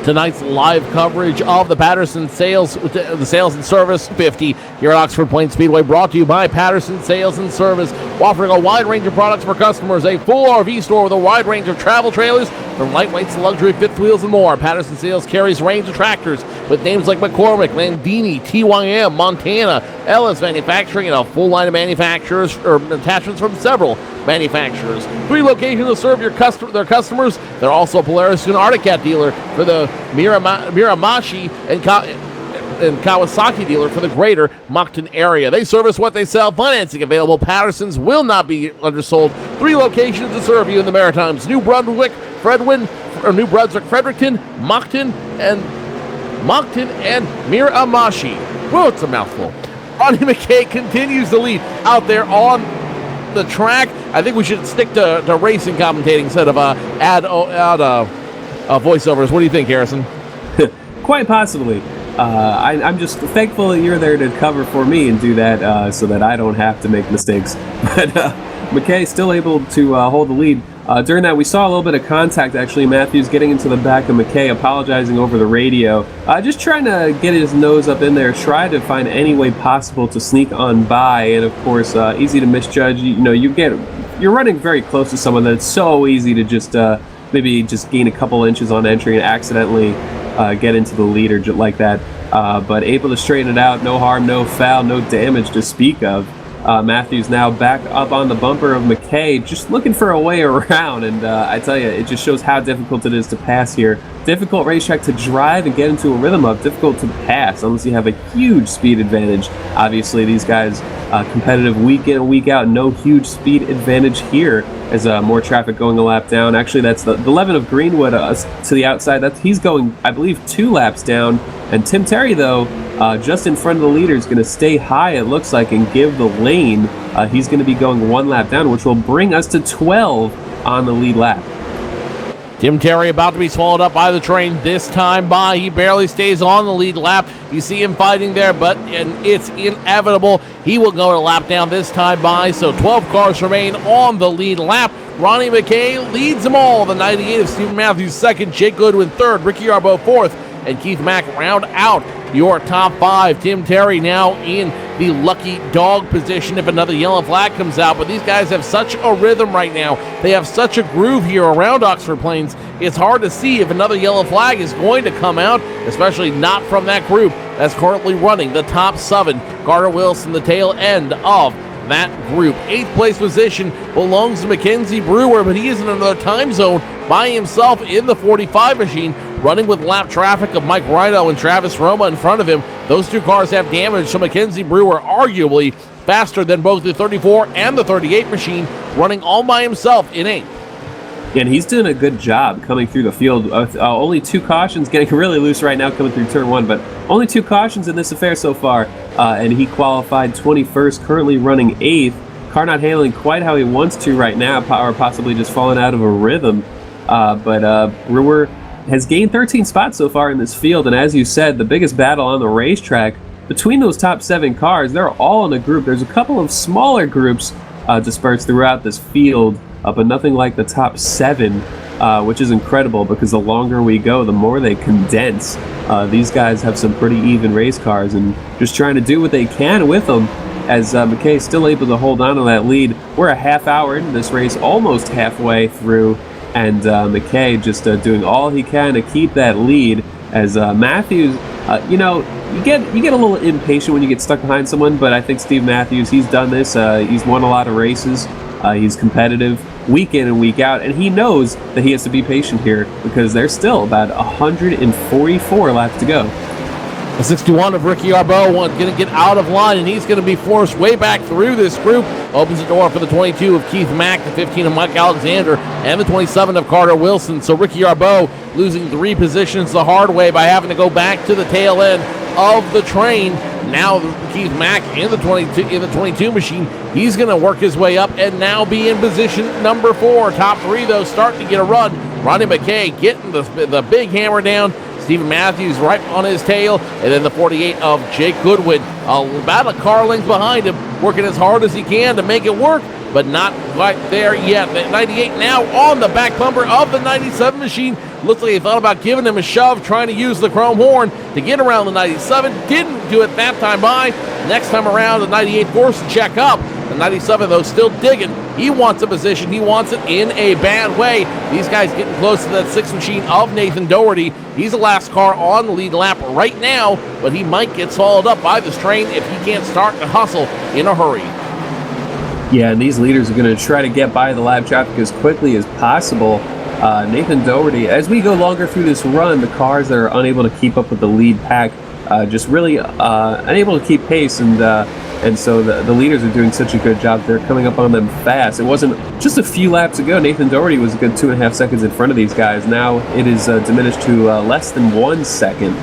Tonight's live coverage of the Patterson Sales and Service 50 here at Oxford Plains Speedway, brought to you by Patterson Sales and Service, offering a wide range of products for customers. A full RV store with a wide range of travel trailers, from lightweights to luxury fifth wheels and more. Patterson Sales carries a range of tractors with names like McCormick, Landini, TYM, Montana, Ellis Manufacturing, and a full line of manufacturers or attachments from several manufacturers. 3 locations to serve their customers. They're also a Polaris and Arctic Cat dealer for the Miramachi and Kawasaki dealer for the greater Moncton area. They service what they sell. Financing available. Patterson's will not be undersold. 3 locations to serve you in the Maritimes: New Brunswick, Fredericton, Moncton, and Miramachi. Whoa, it's a mouthful. Ronnie McKay continues to lead out there on the track. I think we should stick to racing commentating instead of voiceovers. What do you think, Harrison? Quite possibly. I'm just thankful that you're there to cover for me and do that so that I don't have to make mistakes. But McKay still able to hold the lead. During that, we saw a little bit of contact, actually. Matthews getting into the back of McKay, apologizing over the radio. Just trying to get his nose up in there, try to find any way possible to sneak on by. And, of course, easy to misjudge. You're running very close to someone that's so easy to just maybe just gain a couple inches on entry and accidentally get into the leader like that. But able to straighten it out, no harm, no foul, no damage to speak of. Matthews now back up on the bumper of McKay, just looking for a way around, and I tell you, it just shows how difficult it is to pass here. Difficult racetrack to drive and get into a rhythm of, difficult to pass unless you have a huge speed advantage. Obviously, these guys competitive week in and week out, no huge speed advantage here as more traffic going a lap down. Actually, that's the 11 of Greenwood to the outside. He's going, I believe, 2 laps down, and Tim Terry, though, just in front of the leader, is going to stay high, it looks like, and give the lane. He's going to be going 1 lap down, which will bring us to 12 on the lead lap. Tim Terry about to be swallowed up by the train this time by. He barely stays on the lead lap. You see him fighting there, and it's inevitable. He will go to lap down this time by, so 12 cars remain on the lead lap. Ronnie McKay leads them all. The 98 of Stephen Matthews second, Jake Goodwin third, Ricky Arbo fourth, and Keith Mack round out your top 5. Tim Terry now in the lucky dog position if another yellow flag comes out. But these guys have such a rhythm right now. They have such a groove here around Oxford Plains. It's hard to see if another yellow flag is going to come out, especially not from that group that's currently running the top 7. Carter Wilson, the tail end of that group. 8th place position belongs to Mackenzie Brewer, but he is in another time zone by himself in the 45 machine, running with lap traffic of Mike Rhino and Travis Roma in front of him. Those 2 cars have damage, so Mackenzie Brewer arguably faster than both the 34 and the 38 machine, running all by himself in 8th. And he's doing a good job coming through the field. Only 2 cautions, getting really loose right now coming through turn 1, but only 2 cautions in this affair so far. And he qualified 21st, currently running 8th. Car not handling quite how he wants to right now, or possibly just falling out of a rhythm. But Brewer has gained 13 spots so far in this field, and as you said, the biggest battle on the racetrack between those top 7 cars. They're all in a group. There's a couple of smaller groups dispersed throughout this field, but nothing like the top 7, which is incredible because the longer we go, the more they condense. These guys have some pretty even race cars and just trying to do what they can with them, as McKay is still able to hold on to that lead. We're a half hour into this race, almost halfway through, and McKay just doing all he can to keep that lead, as Matthews, you get a little impatient when you get stuck behind someone, but I think Steve Matthews, he's done this. He's won a lot of races. He's competitive week in and week out, and he knows that he has to be patient here because there's still about 144 laps to go. The 61 of Ricky Arbeau going to get out of line, and he's going to be forced way back through this group. Opens the door for the 22 of Keith Mack, the 15 of Mike Alexander, and the 27 of Carter Wilson. So Ricky Arbeau losing 3 positions the hard way by having to go back to the tail end of the train. Now Keith Mack in the 22 machine, he's going to work his way up and now be in position number 4. Top 3 though starting to get a run. Ronnie McKay getting the big hammer down. Stephen Matthews right on his tail, and then the 48 of Jake Goodwin about a car length behind him, working as hard as he can to make it work, but not quite there yet. The 98 now on the back bumper of the 97 machine. Looks like he thought about giving him a shove, trying to use the chrome horn to get around the 97. Didn't do it that time by. Next time around, the 98 forced to check up. The 97, though, still digging. He wants a position. He wants it in a bad way. These guys getting close to that 6 machine of Nathan Doherty. He's the last car on the lead lap right now, but he might get swallowed up by this train if he can't start to hustle in a hurry. Yeah, and these leaders are going to try to get by the lap traffic as quickly as possible. Nathan Doherty, as we go longer through this run, the cars that are unable to keep up with the lead pack just really unable to keep pace, and so the leaders are doing such a good job. They're coming up on them fast. It wasn't just a few laps ago. Nathan Doherty was a good 2.5 seconds in front of these guys. Now it is diminished to less than 1 second.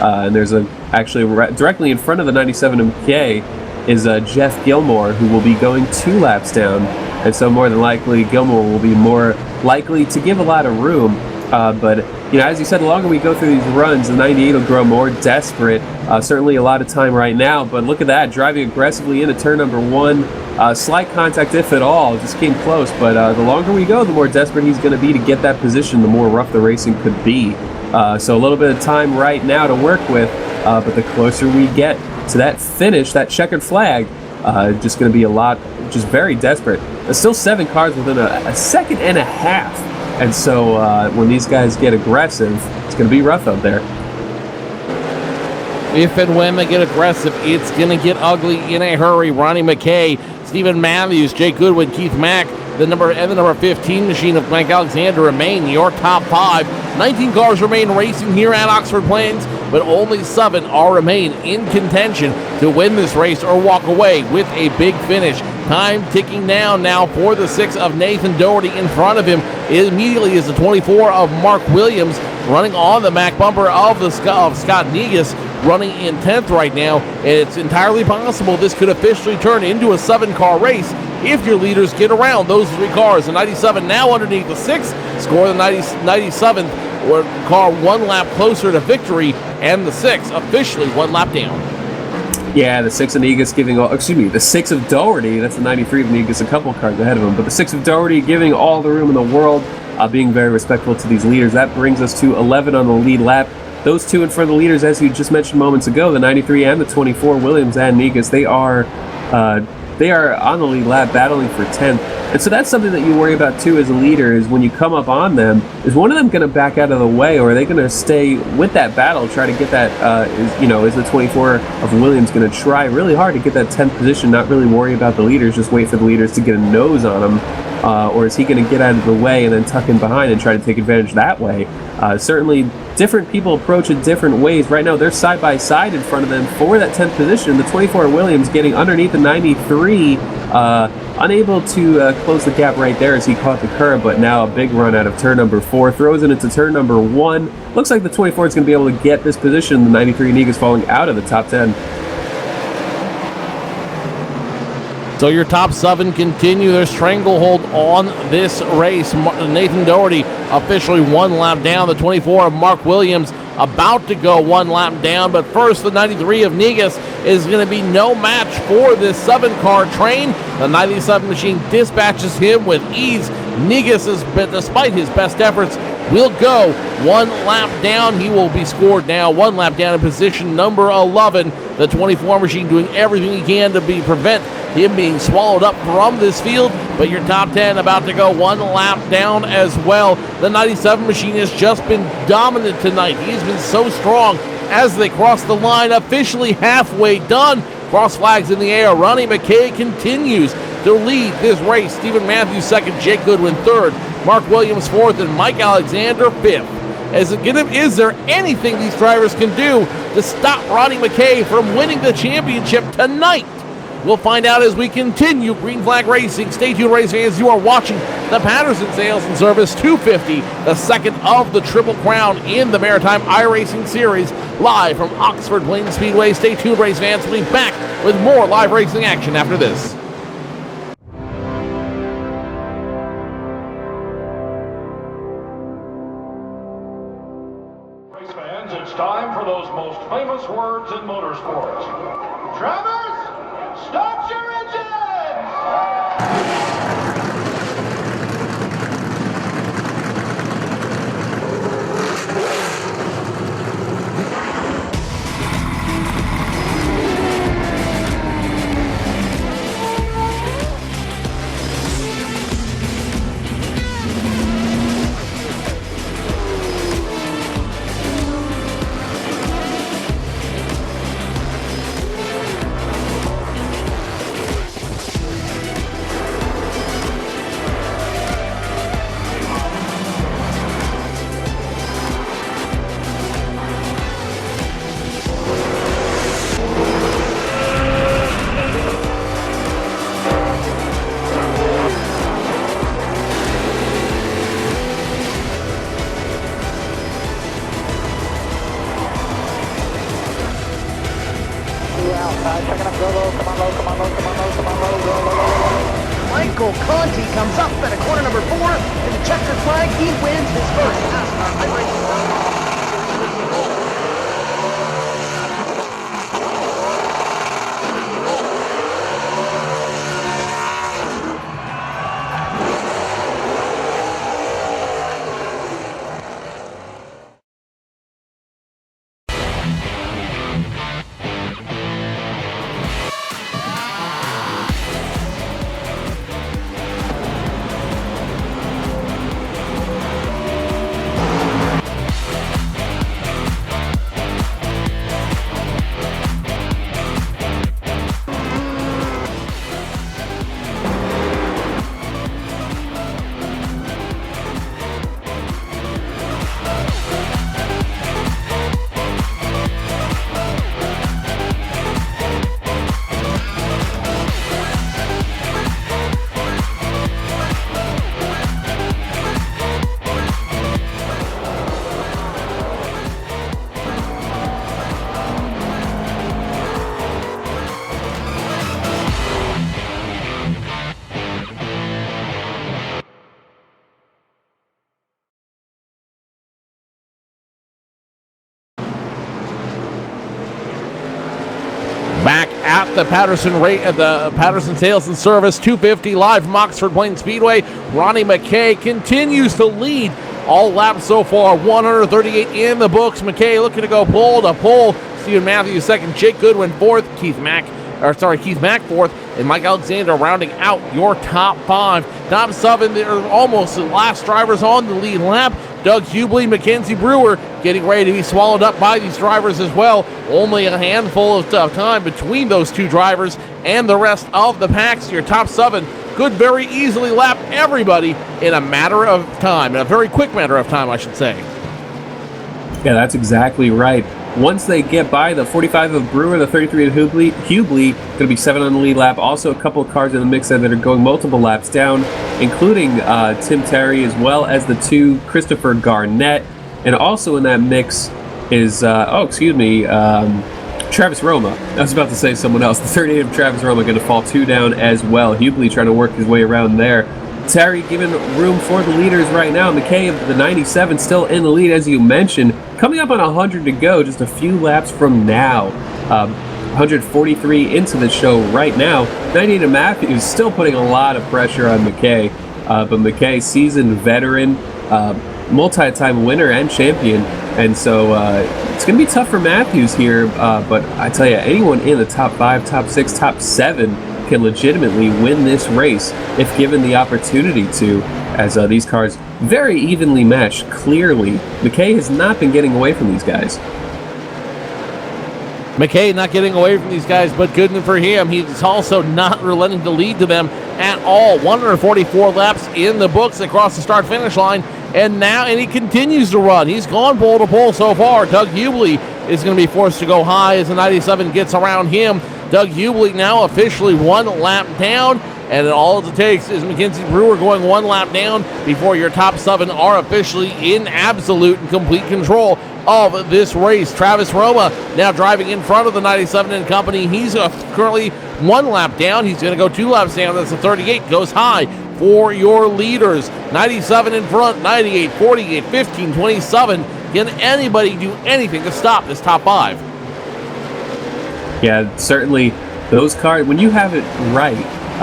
And there's actually directly in front of the 97 MK is Jeff Gilmore, who will be going 2 laps down. And so more than likely, Gilmore will be more likely to give a lot of room. But as you said, the longer we go through these runs, the 98 will grow more desperate. Certainly a lot of time right now, but look at that, driving aggressively into turn number 1. Slight contact, if at all, just came close. But the longer we go, the more desperate he's going to be to get that position, the more rough the racing could be. So a little bit of time right now to work with, but the closer we get to that finish, that checkered flag, just going to be a lot, just very desperate. There's still 7 cars within a second and a half. And so when these guys get aggressive, it's going to be rough out there. If and when they get aggressive, it's going to get ugly in a hurry. Ronnie McKay, Stephen Matthews, Jake Goodwin, Keith Mack, the number 15 machine of Mike Alexander remain your top 5. 19 cars remain racing here at Oxford Plains, but only 7 all remain in contention to win this race or walk away with a big finish. Time ticking down now for the 6 of Nathan Doherty. In front of him immediately is the 24 of Mark Williams, running on the back bumper of Scott Negus, running in 10th right now. And it's entirely possible this could officially turn into a 7-car race if your leaders get around those 3 cars. The 97 now underneath the 6, score the 97th car 1 lap closer to victory, and the 6 officially 1 lap down. Yeah, the 6 of Negus the 6 of Doherty, that's the 93 of Negus, a couple cars ahead of him, but the 6 of Doherty giving all the room in the world, being very respectful to these leaders. That brings us to 11 on the lead lap. Those 2 in front of the leaders, as you just mentioned moments ago, the 93 and the 24, Williams and Negus, they are on the lead lap battling for 10th. And so that's something that you worry about too as a leader, is when you come up on them, is one of them going to back out of the way, or are they going to stay with that battle, try to get that, is the 24 of Williams going to try really hard to get that 10th position, not really worry about the leaders, just wait for the leaders to get a nose on them, or is he going to get out of the way and then tuck in behind and try to take advantage that way? Certainly different people approach it different ways. Right now they're side by side in front of them for that 10th position. The 24 Williams getting underneath the 93, unable to close the gap right there as he caught the curb, but now a big run out of turn number 4, throws it into turn number 1. Looks like the 24 is going to be able to get this position. The 93 Negus falling out of the top 10. So your top 7 continue their stranglehold on this race. Nathan Doherty officially 1 lap down. The 24 of Mark Williams about to go 1 lap down. But first, the 93 of Negus is going to be no match for this 7-car train. The 97 machine dispatches him with ease. Negus, despite his best efforts, will go 1 lap down. He will be scored now 1 lap down in position number 11. The 24 machine doing everything he can to prevent him being swallowed up from this field, but your top 10 about to go 1 lap down as well. The 97 machine has just been dominant tonight. He's been so strong as they cross the line, officially halfway done. Cross flags in the air. Ronnie McKay continues to lead this race. Stephen Matthews second, Jake Goodwin third, Mark Williams fourth, and Mike Alexander fifth. Is there anything these drivers can do to stop Ronnie McKay from winning the championship tonight? We'll find out as we continue Green Flag Racing. Stay tuned, race fans. You are watching the Patterson Sales and Service 250, the second of the Triple Crown in the Maritime iRacing Series, live from Oxford Plains Speedway. Stay tuned, race fans. We'll be back with more live racing action after this. Race fans, it's time for those most famous words in motorsports. Drivers, start your engines! Checking up, go low, come on low, come on low, come on low, come on low, go low. Michael Conti comes up at a corner number 4 in the checkered flag. He wins his first NASCAR iRacing. Back at the Patterson Sales and Service 250 live from Oxford Plains Speedway. Ronnie McKay continues to lead all laps so far, 138 in the books. McKay looking to go pole to pole. Stephen Matthews second, Jake Goodwin fourth, Keith Mack fourth, and Mike Alexander rounding out your top 5. Top 7, they're almost the last drivers on the lead lap. Doug Hubley, Mackenzie Brewer getting ready to be swallowed up by these drivers as well. Only a handful of time between those two drivers and the rest of the packs. Your top 7 could very easily lap everybody in a matter of time, in a very quick matter of time, I should say. Yeah, that's exactly right. Once they get by the 45 of Brewer, the 33 of Hubley, going to be 7 on the lead lap. Also, a couple of cars in the mix there that are going multiple laps down, including Tim Terry, as well as the 2 Christopher Garnett. And also in that mix is, Travis Roma. I was about to say someone else. The 38 of Travis Roma going to fall 2 down as well. Hubley trying to work his way around there. Terry giving room for the leaders right now. McKay of the 97 still in the lead, as you mentioned. Coming up on 100 to go, just a few laps from now. 143 into the show right now. 98 of Matthews still putting a lot of pressure on McKay. But McKay, seasoned veteran, multi-time winner and champion. And so it's going to be tough for Matthews here. But I tell you, anyone in the top 5, top 6, top 7 can legitimately win this race if given the opportunity to, as these cars very evenly matched. Clearly, McKay has not been getting away from these guys. McKay not getting away from these guys, but good for him. He's also not relenting to lead to them at all. 144 laps in the books across the start-finish line, and he continues to run. He's gone pole to pole so far. Doug Hubhley is going to be forced to go high as the 97 gets around him. Doug Hubhley now officially 1 lap down, and all it takes is Mackenzie Brewer going 1 lap down before your top 7 are officially in absolute and complete control of this race. Travis Roma now driving in front of the 97 and company. He's currently 1 lap down. He's going to go 2 laps down. That's a 38. Goes high for your leaders. 97 in front, 98, 48, 15, 27. Can anybody do anything to stop this top 5? Yeah, certainly those cars, when you have it right,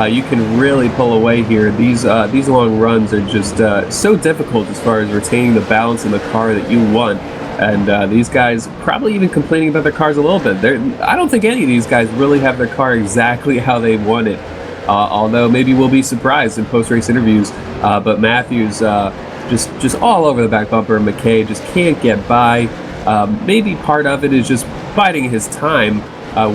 you can really pull away here. These long runs are just so difficult as far as retaining the balance in the car that you want. And these guys probably even complaining about their cars a little bit. I don't think any of these guys really have their car exactly how they want it. Although maybe we'll be surprised in post-race interviews. But Matthews just all over the back bumper. McKay just can't get by. Maybe part of it is just biding his time,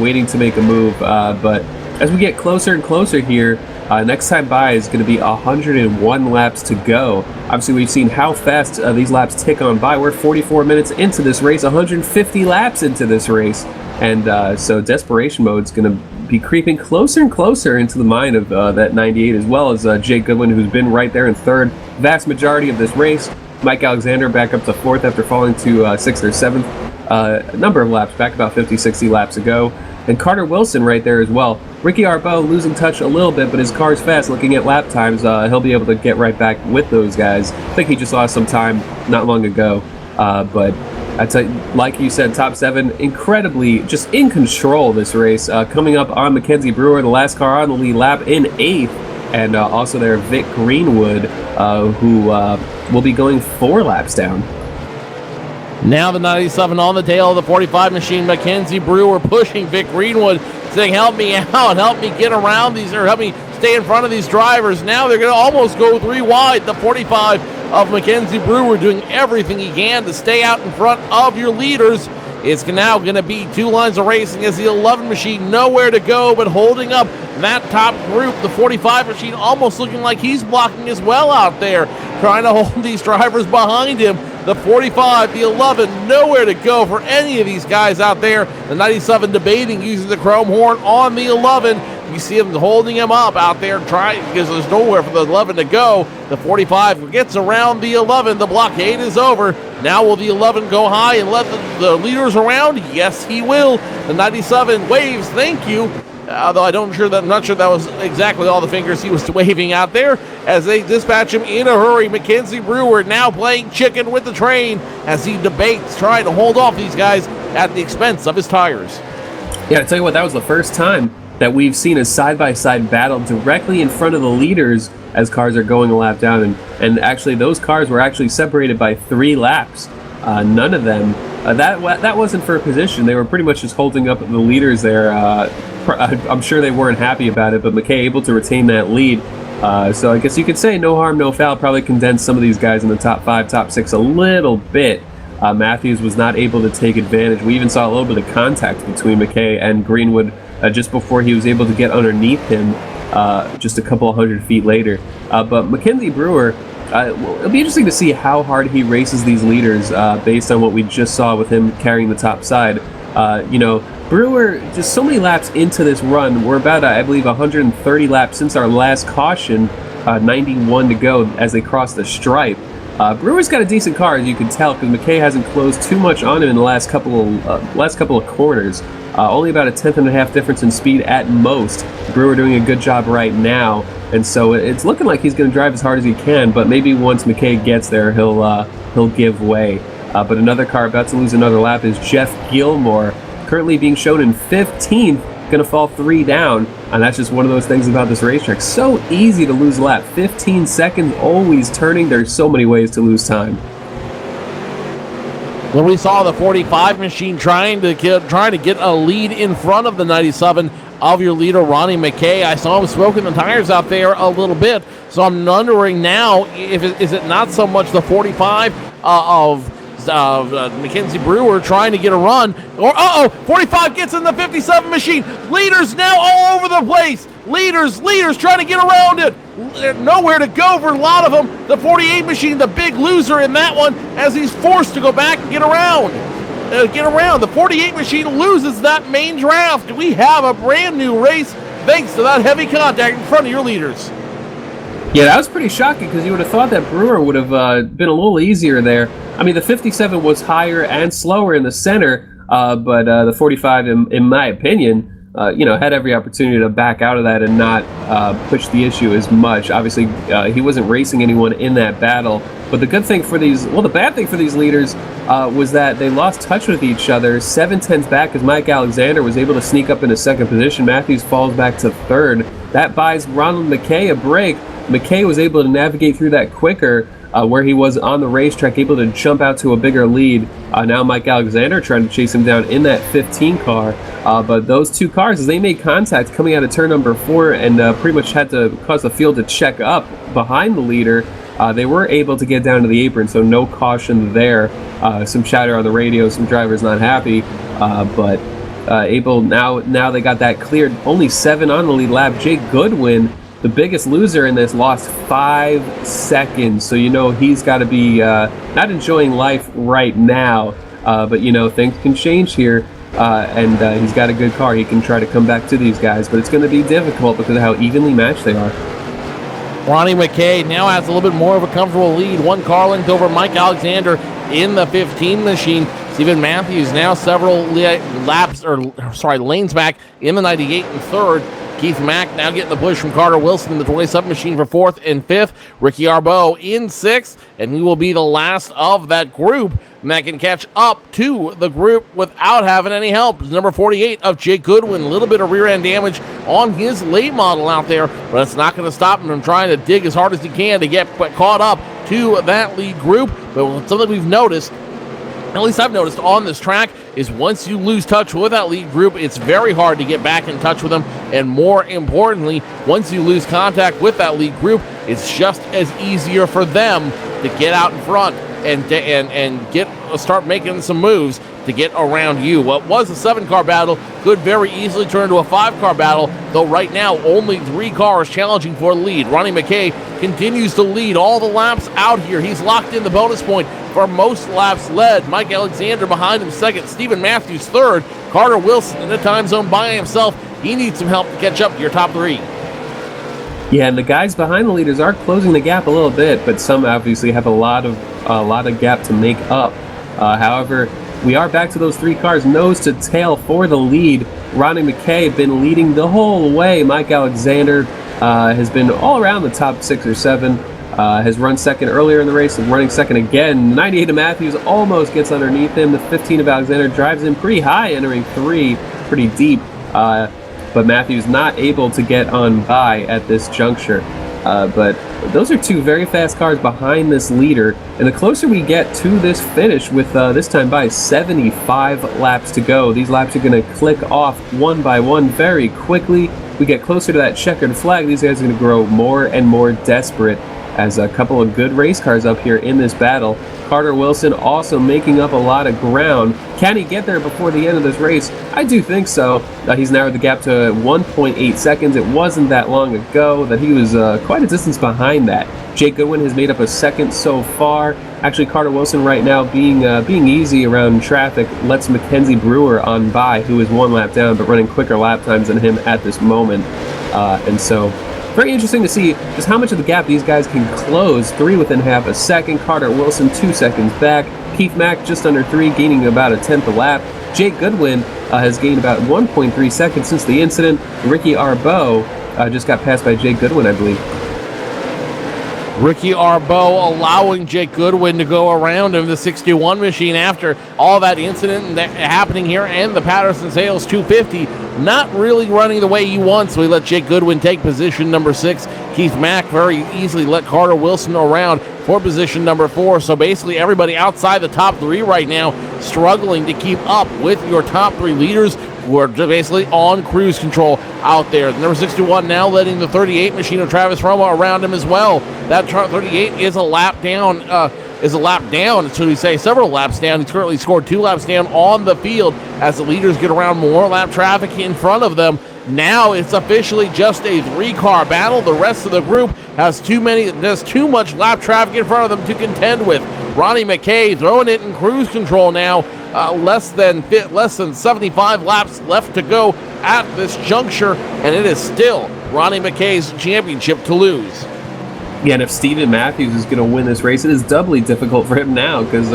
waiting to make a move. But as we get closer and closer here, next time by is going to be 101 laps to go. Obviously, we've seen how fast these laps tick on by. We're 44 minutes into this race, 150 laps into this race. And so desperation mode is going to be creeping closer and closer into the mind of that 98, as well as Jake Goodwin, who's been right there in third vast majority of this race. Mike Alexander back up to fourth after falling to 6th or 7th. A number of laps back, about 50, 60 laps ago. And Carter Wilson right there as well. Ricky Arbeau losing touch a little bit, but his car's fast. Looking at lap times, he'll be able to get right back with those guys. I think he just lost some time not long ago. But I tell you, like you said, top 7, incredibly just in control this race. Coming up on Mackenzie Brewer, the last car on the lead lap in 8th. And also there, Vic Greenwood, who will be going 4 laps down. Now the 97 on the tail of the 45 machine. Mackenzie Brewer pushing Vic Greenwood, saying, help me out, help me get around these, or help me stay in front of these drivers. Now they're going to almost go 3 wide. The 45 of Mackenzie Brewer doing everything he can to stay out in front of your leaders. It's now going to be 2 lines of racing as the 11 machine nowhere to go, but holding up that top group. The 45 machine almost looking like he's blocking as well out there, trying to hold these drivers behind him. The 45, the 11, nowhere to go for any of these guys out there. The 97 debating using the chrome horn on the 11. You see him holding him up out there, trying, because there's nowhere for the 11 to go. The 45 gets around the 11. The blockade is over. Now will the 11 go high and let the leaders around? Yes, he will. The 97 waves, thank you. Although I'm not sure that was exactly all the fingers he was waving out there as they dispatch him in a hurry. Mackenzie Brewer now playing chicken with the train as he debates trying to hold off these guys at the expense of his tires. Yeah, I tell you what, that was the first time that we've seen a side-by-side battle directly in front of the leaders as cars are going a lap down. And actually, those cars were actually separated by 3 laps. None of them, that wasn't for a position. They were pretty much just holding up the leaders there. I'm sure they weren't happy about it, but McKay able to retain that lead. So I guess you could say no harm, no foul. Probably condensed some of these guys in the top 5, top 6 a little bit. Matthews was not able to take advantage. We even saw a little bit of contact between McKay and Greenwood just before he was able to get underneath him just a couple of 100 feet later. But Mackenzie Brewer, it'll be interesting to see how hard he races these leaders based on what we just saw with him carrying the top side. Brewer, just so many laps into this run. We're about, I believe, 130 laps since our last caution, 91 to go as they cross the stripe. Brewer's got a decent car, as you can tell, because McKay hasn't closed too much on him in the last couple of corners. Only about a 10th and a half difference in speed at most. Brewer doing a good job right now, and so it's looking like he's going to drive as hard as he can. But maybe once McKay gets there, he'll give way. But another car about to lose another lap is Jeff Gilmore, currently being shown in 15th, going to fall 3 down. And that's just one of those things about this racetrack. So easy to lose a lap. 15 seconds, always turning. There's so many ways to lose time. When we saw the 45 machine trying to get a lead in front of the 97 of your leader, Ronnie McKay, I saw him smoking the tires out there a little bit. So I'm wondering now, is it not so much the 45 of Mackenzie Brewer trying to get a run. Or 45 gets in the 57 machine. Leaders now all over the place. Leaders trying to get around it. Nowhere to go for a lot of them. The 48 machine, the big loser in that one, as he's forced to go back and get around. The 48 machine loses that main draft. We have a brand new race thanks to that heavy contact in front of your leaders. Yeah, that was pretty shocking because you would have thought that Brewer would have been a little easier there. I mean, the 57 was higher and slower in the center, but the 45, in my opinion, had every opportunity to back out of that and not push the issue as much. Obviously, he wasn't racing anyone in that battle. But the bad thing for these leaders was that they lost touch with each other. 7/10 back as Mike Alexander was able to sneak up into second position. Matthews falls back to third. That buys Ronald McKay a break. McKay was able to navigate through that quicker where he was on the racetrack, able to jump out to a bigger lead. Now Mike Alexander trying to chase him down in that 15 car. But those two cars, as they made contact coming out of turn number 4 and pretty much had to cause the field to check up behind the leader, they were able to get down to the apron, so no caution there. Some chatter on the radio, some drivers not happy, but able now they got that cleared. Only 7 on the lead lap. Jake Goodwin, the biggest loser in this, lost 5 seconds. So he's got to be not enjoying life right now, but things can change here. And he's got a good car. He can try to come back to these guys, but it's going to be difficult because of how evenly matched they are. Ronnie McKay now has a little bit more of a comfortable lead. 1 car length over Mike Alexander in the 15 machine. Stephen Matthews now several lanes back in the 98 and third. Keith Mack now getting the push from Carter Wilson in the 27 machine for 4th and 5th. Ricky Arbeau in 6th, and he will be the last of that group. And that can catch up to the group without having any help. Number 48 of Jake Goodwin. A little bit of rear end damage on his late model out there, but it's not going to stop him from trying to dig as hard as he can to get caught up to that lead group. But something we've noticed, at least I've noticed on this track, is once you lose touch with that lead group, it's very hard to get back in touch with them. And more importantly, once you lose contact with that lead group, it's just as easier for them to get out in front and start making some moves to get around you. What was a 7-car battle could very easily turn into a 5-car battle, though right now only 3 cars challenging for the lead. Ronnie McKay continues to lead all the laps out here. He's locked in the bonus point for most laps led. Mike Alexander behind him 2nd. Stephen Matthews 3rd. Carter Wilson in the time zone by himself. He needs some help to catch up to your top 3. Yeah, and the guys behind the leaders are closing the gap a little bit, but some obviously have a lot of gap to make up. However, we are back to those 3 cars nose to tail for the lead. Ronnie McKay been leading the whole way. Mike Alexander has been all around the top 6 or 7. Has run 2nd earlier in the race and running 2nd again. 98 of Matthews almost gets underneath him. The 15 of Alexander drives in pretty high, entering 3, pretty deep. But Matthews not able to get on by at this juncture. But those are 2 very fast cars behind this leader. And the closer we get to this finish with this time by 75 laps to go, these laps are going to click off one by one very quickly. We get closer to that checkered flag, these guys are going to grow more and more desperate as a couple of good race cars up here in this battle. Carter Wilson also making up a lot of ground. Can he get there before the end of this race? I do think so. He's narrowed the gap to 1.8 seconds. It wasn't that long ago that he was quite a distance behind that. Jake Goodwin has made up a 2nd so far. Actually, Carter Wilson right now being easy around traffic lets Mackenzie Brewer on by, who is 1 lap down but running quicker lap times than him at this moment. And so very interesting to see just how much of the gap these guys can close. 3 within half a second. Carter Wilson 2 seconds back. Keith Mack just under 3, gaining about a 10th a lap. Jake Goodwin has gained about 1.3 seconds since the incident. Ricky Arbeau just got passed by Jake Goodwin, I believe. Ricky Arbeau allowing Jake Goodwin to go around him, the 61 machine, after all that incident happening here, and the Patterson Sales 250 not really running the way he wants, so he let Jake Goodwin take position number 6. Keith Mack very easily let Carter Wilson around for position number 4. So basically everybody outside the top 3 right now struggling to keep up with your top 3 leaders, who are basically on cruise control out there. Number 61 now letting the 38 machine of Travis Roma around him as well. That 38 is a lap down is a lap down, should we say several laps down. He's currently scored 2 laps down on the field as the leaders get around more lap traffic in front of them. Now it's officially just a 3-car battle. The rest of the group has too much lap traffic in front of them to contend with. Ronnie McKay throwing it in cruise control now. Less than 75 laps left to go at this juncture, and it is still Ronnie McKay's championship to lose. Yeah, and if Steven Matthews is going to win this race, it is doubly difficult for him now because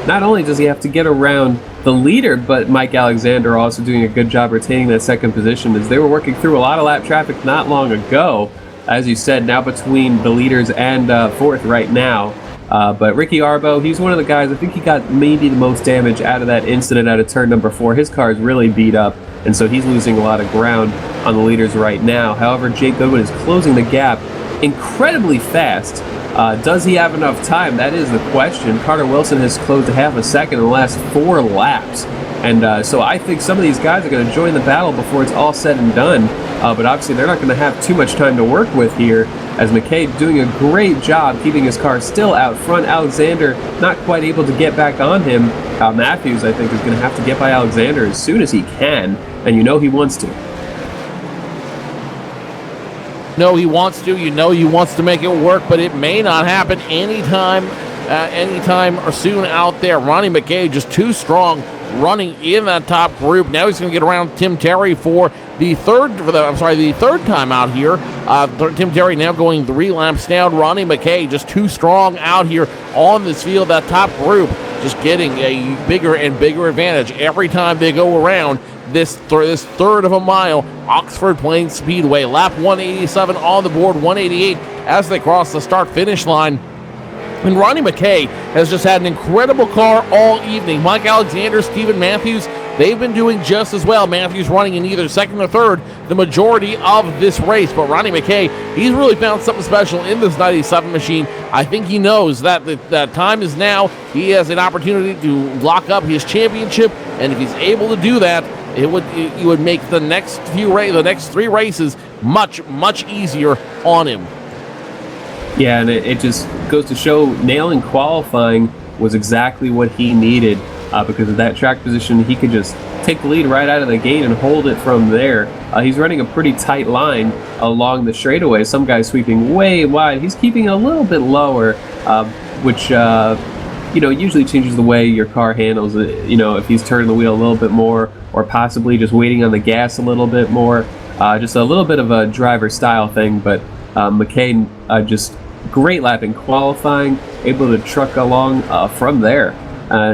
not only does he have to get around the leader, but Mike Alexander also doing a good job retaining that second position as they were working through a lot of lap traffic not long ago. As you said, now between the leaders and fourth right now. But Ricky Arbo, he's one of the guys, I think he got maybe the most damage out of that incident out of turn number 4. His car is really beat up, and so he's losing a lot of ground on the leaders right now. However, Jake Goodwin is closing the gap incredibly fast. Does he have enough time? That is the question. Carter Wilson has closed a half a second in the last 4 laps. And so I think some of these guys are going to join the battle before it's all said and done. But obviously they're not going to have too much time to work with here, as McKay doing a great job keeping his car still out front. Alexander not quite able to get back on him. Matthews, I think, is going to have to get by Alexander as soon as he can, and you know he wants to. No, he wants to. You know he wants to make it work, but it may not happen anytime or soon out there. Ronnie McKay just too strong running in that top group. Now he's going to get around Tim Terry for the third time out here. Tim Terry now going 3 laps down. Ronnie McKay just too strong out here on this field. That top group just getting a bigger and bigger advantage every time they go around this third of a mile. Oxford Plains Speedway, lap 187 on the board, 188 as they cross the start-finish line. And Ronnie McKay has just had an incredible car all evening. Mike Alexander, Steven Matthews, they've been doing just as well. Matthews running in either second or third the majority of this race. But Ronnie McKay, he's really found something special in this 97 machine. I think he knows that that time is now. He has an opportunity to lock up his championship, and if he's able to do that, it would make the next 3 races much easier on him. Yeah, and it just goes to show nailing qualifying was exactly what he needed because of that track position. He could just take the lead right out of the gate and hold it from there. He's running a pretty tight line along the straightaway. Some guys sweeping way wide. He's keeping a little bit lower, which usually changes the way your car handles it. If he's turning the wheel a little bit more, or possibly just waiting on the gas a little bit more. Just a little bit of a driver style thing, but McKay just great lap in qualifying, able to truck along from there.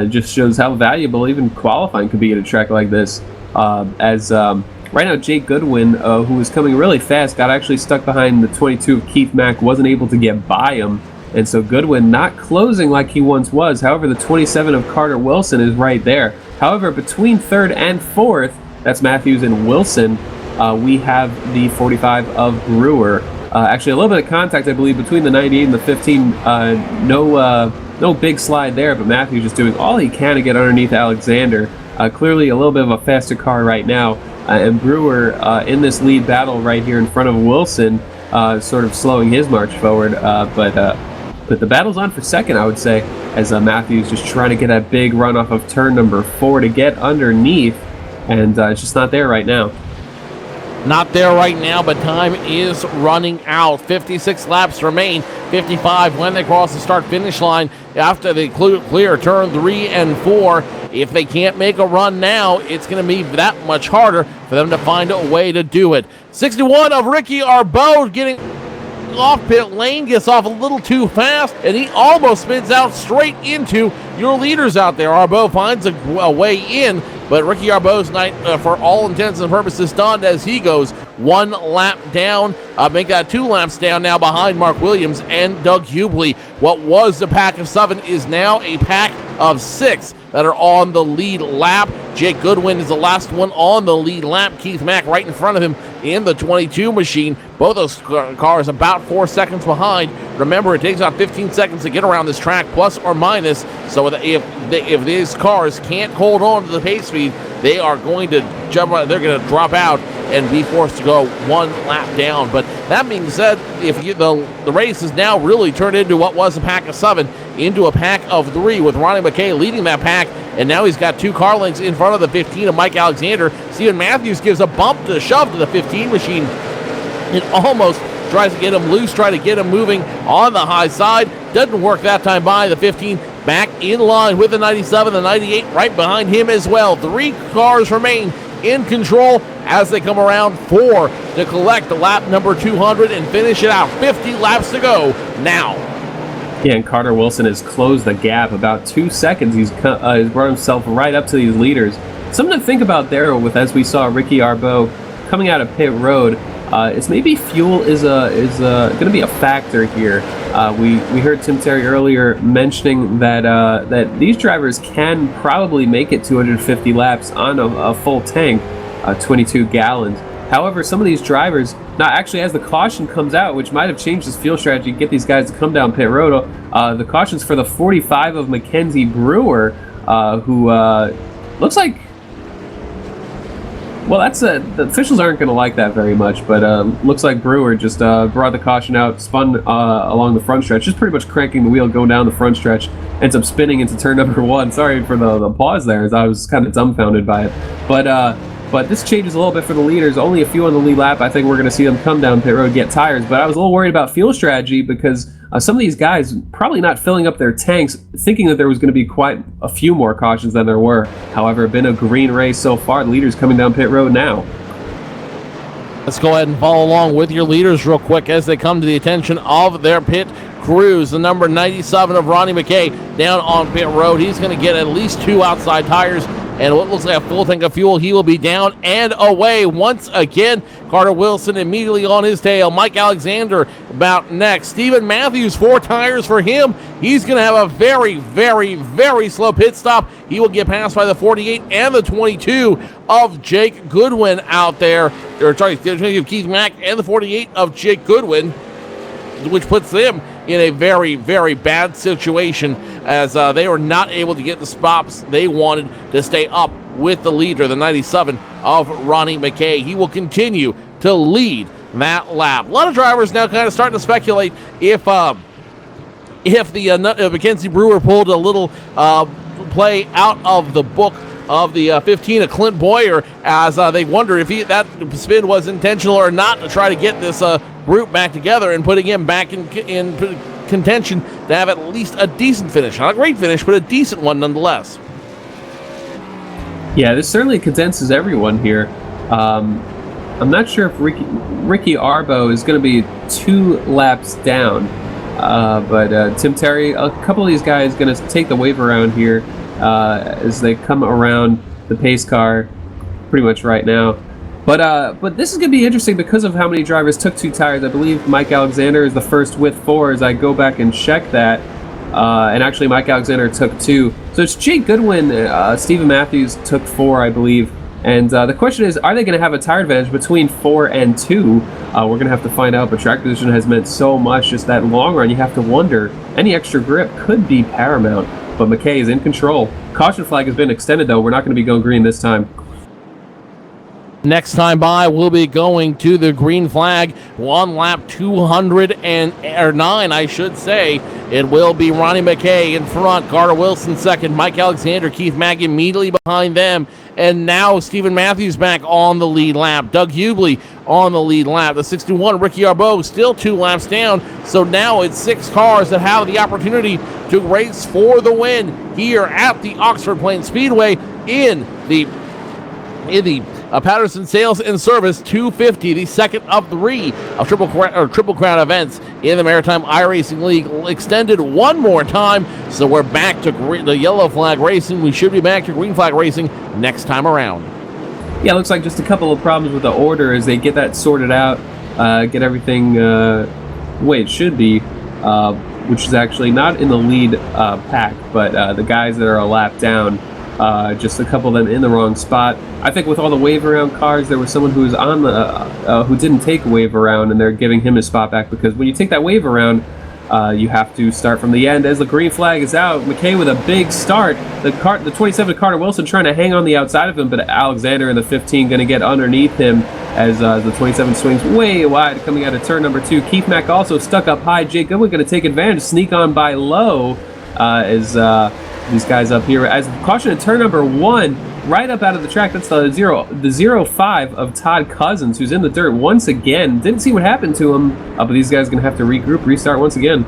Just shows how valuable even qualifying could be at a track like this. Right now, Jake Goodwin, who was coming really fast, got actually stuck behind the 22 of Keith Mack, wasn't able to get by him. And so Goodwin not closing like he once was. However, the 27 of Carter Wilson is right there. However, between third and fourth, that's Matthews and Wilson, we have the 45 of Brewer. Actually, a little bit of contact, I believe, between the 98 and the 15. No big slide there, but Matthews just doing all he can to get underneath Alexander. Clearly a little bit of a faster car right now. And Brewer in this lead battle right here in front of Wilson, sort of slowing his march forward. But the battle's on for second, I would say, as Matthews just trying to get that big run off of turn number 4 to get underneath, and it's just not there right now. Not there right now, but time is running out. 56 laps remain, 55 when they cross the start-finish line after they clear turn 3 and 4. If they can't make a run now, it's going to be that much harder for them to find a way to do it. 61 of Ricky Arbo getting off pit lane, gets off a little too fast, and he almost spins out straight into your leaders out there. Arbo finds a way in, but Ricky Arbo's night, for all intents and purposes, done as he goes 1 lap down. Make that 2 laps down now behind Mark Williams and Doug Hubley. What was the pack of 7 is now a pack of 6 that are on the lead lap. Jake Goodwin is the last one on the lead lap. Keith Mack right in front of him in the 22 machine. Both those cars about 4 seconds behind. Remember, it takes about 15 seconds to get around this track, plus or minus. So if these cars can't hold on to the pace speed, they are going to they're going to drop out and be forced to go one lap down. But that being said, the race has now really turned into what was a pack of 7 into a pack of 3, with Ronnie McKay leading that pack, and now he's got 2 car lengths in front of the 15 of Mike Alexander. Steven Matthews gives a bump to shove to the 15 machine. It almost tries to get him loose, try to get him moving on the high side. Doesn't work that time by the 15. Back in line with the 97, the 98 right behind him as well. 3 cars remain in control as they come around 4 to collect the lap number 200 and finish it out. 50 laps to go now. Yeah, and Carter Wilson has closed the gap about 2 seconds. He's brought himself right up to these leaders. Something to think about there, with as we saw Ricky Arbeau coming out of pit road, is maybe fuel is going to be a factor here. We heard Tim Terry earlier mentioning that these drivers can probably make it 250 laps on a full tank, 22 gallons. However, some of these drivers, now actually as the caution comes out, which might have changed his fuel strategy to get these guys to come down pit road, the caution's for the 45 of Mackenzie Brewer, who looks like, well, the officials aren't going to like that very much, but looks like Brewer just brought the caution out, spun along the front stretch, just pretty much cranking the wheel, going down the front stretch, ends up spinning into turn number 1. Sorry for the pause there, as I was kind of dumbfounded by it. But this changes a little bit for the leaders. Only a few on the lead lap. I think we're going to see them come down pit road, get tires. But I was a little worried about fuel strategy because some of these guys probably not filling up their tanks, thinking that there was going to be quite a few more cautions than there were. However, been a green race so far. The leaders coming down pit road now. Let's go ahead and follow along with your leaders real quick as they come to the attention of their pit crews. The number 97 of Ronnie McKay down on pit road. He's going to get at least 2 outside tires and what looks like a full tank of fuel. He will be down and away once again. Carter Wilson immediately on his tail. Mike Alexander about next. Steven Matthews, 4 tires for him. He's going to have a very, very, very slow pit stop. He will get passed by the 48 and the 22 of Jake Goodwin out there. Or sorry, Keith Mack and the 48 of Jake Goodwin, which puts them in a very, very bad situation as they were not able to get the stops they wanted to stay up with the leader, the 97 of Ronnie McKay. He will continue to lead that lap. A lot of drivers now kind of starting to speculate if the Mackenzie Brewer pulled a little play out of the book of the 15 of Clint Boyer, as they wonder if that spin was intentional or not to try to get this group back together and putting him back in contention to have at least a decent finish. Not a great finish, but a decent one nonetheless. Yeah, this certainly condenses everyone here. I'm not sure if Ricky Arbeau is going to be 2 laps down, but Tim Terry, a couple of these guys going to take the wave around here as they come around the pace car pretty much right now. But this is going to be interesting because of how many drivers took 2 tires. I believe Mike Alexander is the first with 4 as I go back and check that. And actually Mike Alexander took 2. So it's Jake Goodwin, Steven Matthews took 4, I believe. And the question is, are they going to have a tire advantage between 4 and 2? We're going to have to find out, but track position has meant so much. Just that long run, you have to wonder, any extra grip could be paramount. But McKay is in control. Caution flag has been extended, though. We're not going to be going green this time. Next time by, we'll be going to the green flag on lap 209, I should say. It will be Ronnie McKay in front, Carter Wilson second, Mike Alexander, Keith Mack immediately behind them, and now Steven Matthews back on the lead lap. Doug Hughley on the lead lap. The 61, Ricky Arbeau, still 2 laps down, so now it's 6 cars that have the opportunity to race for the win here at the Oxford Plains Speedway in the Patterson Sales and Service 250, the second of 3 of Triple Crown events in the Maritime iRacing League, extended one more time. So we're back to the yellow flag racing. We should be back to green flag racing next time around. Yeah, it looks like just a couple of problems with the order as they get that sorted out, get everything the way it should be, which is actually not in the lead pack, but the guys that are a lap down. Just a couple of them in the wrong spot. I think with all the wave around cars, there was someone who was on the who didn't take a wave around, and they're giving him his spot back because when you take that wave around, you have to start from the end. As the green flag is out, McKay with a big start. The 27 Carter Wilson trying to hang on the outside of him, but Alexander in the 15 going to get underneath him as the 27 swings way wide coming out of turn number 2. Keith Mack also stuck up high. Jake Goodwin going to take advantage, sneak on by low as these guys up here. As caution in turn number 1, right up out of the track. That's the 0.5 of Todd Cousins, who's in the dirt once again. Didn't see what happened to him, but these guys are going to have to regroup, restart once again.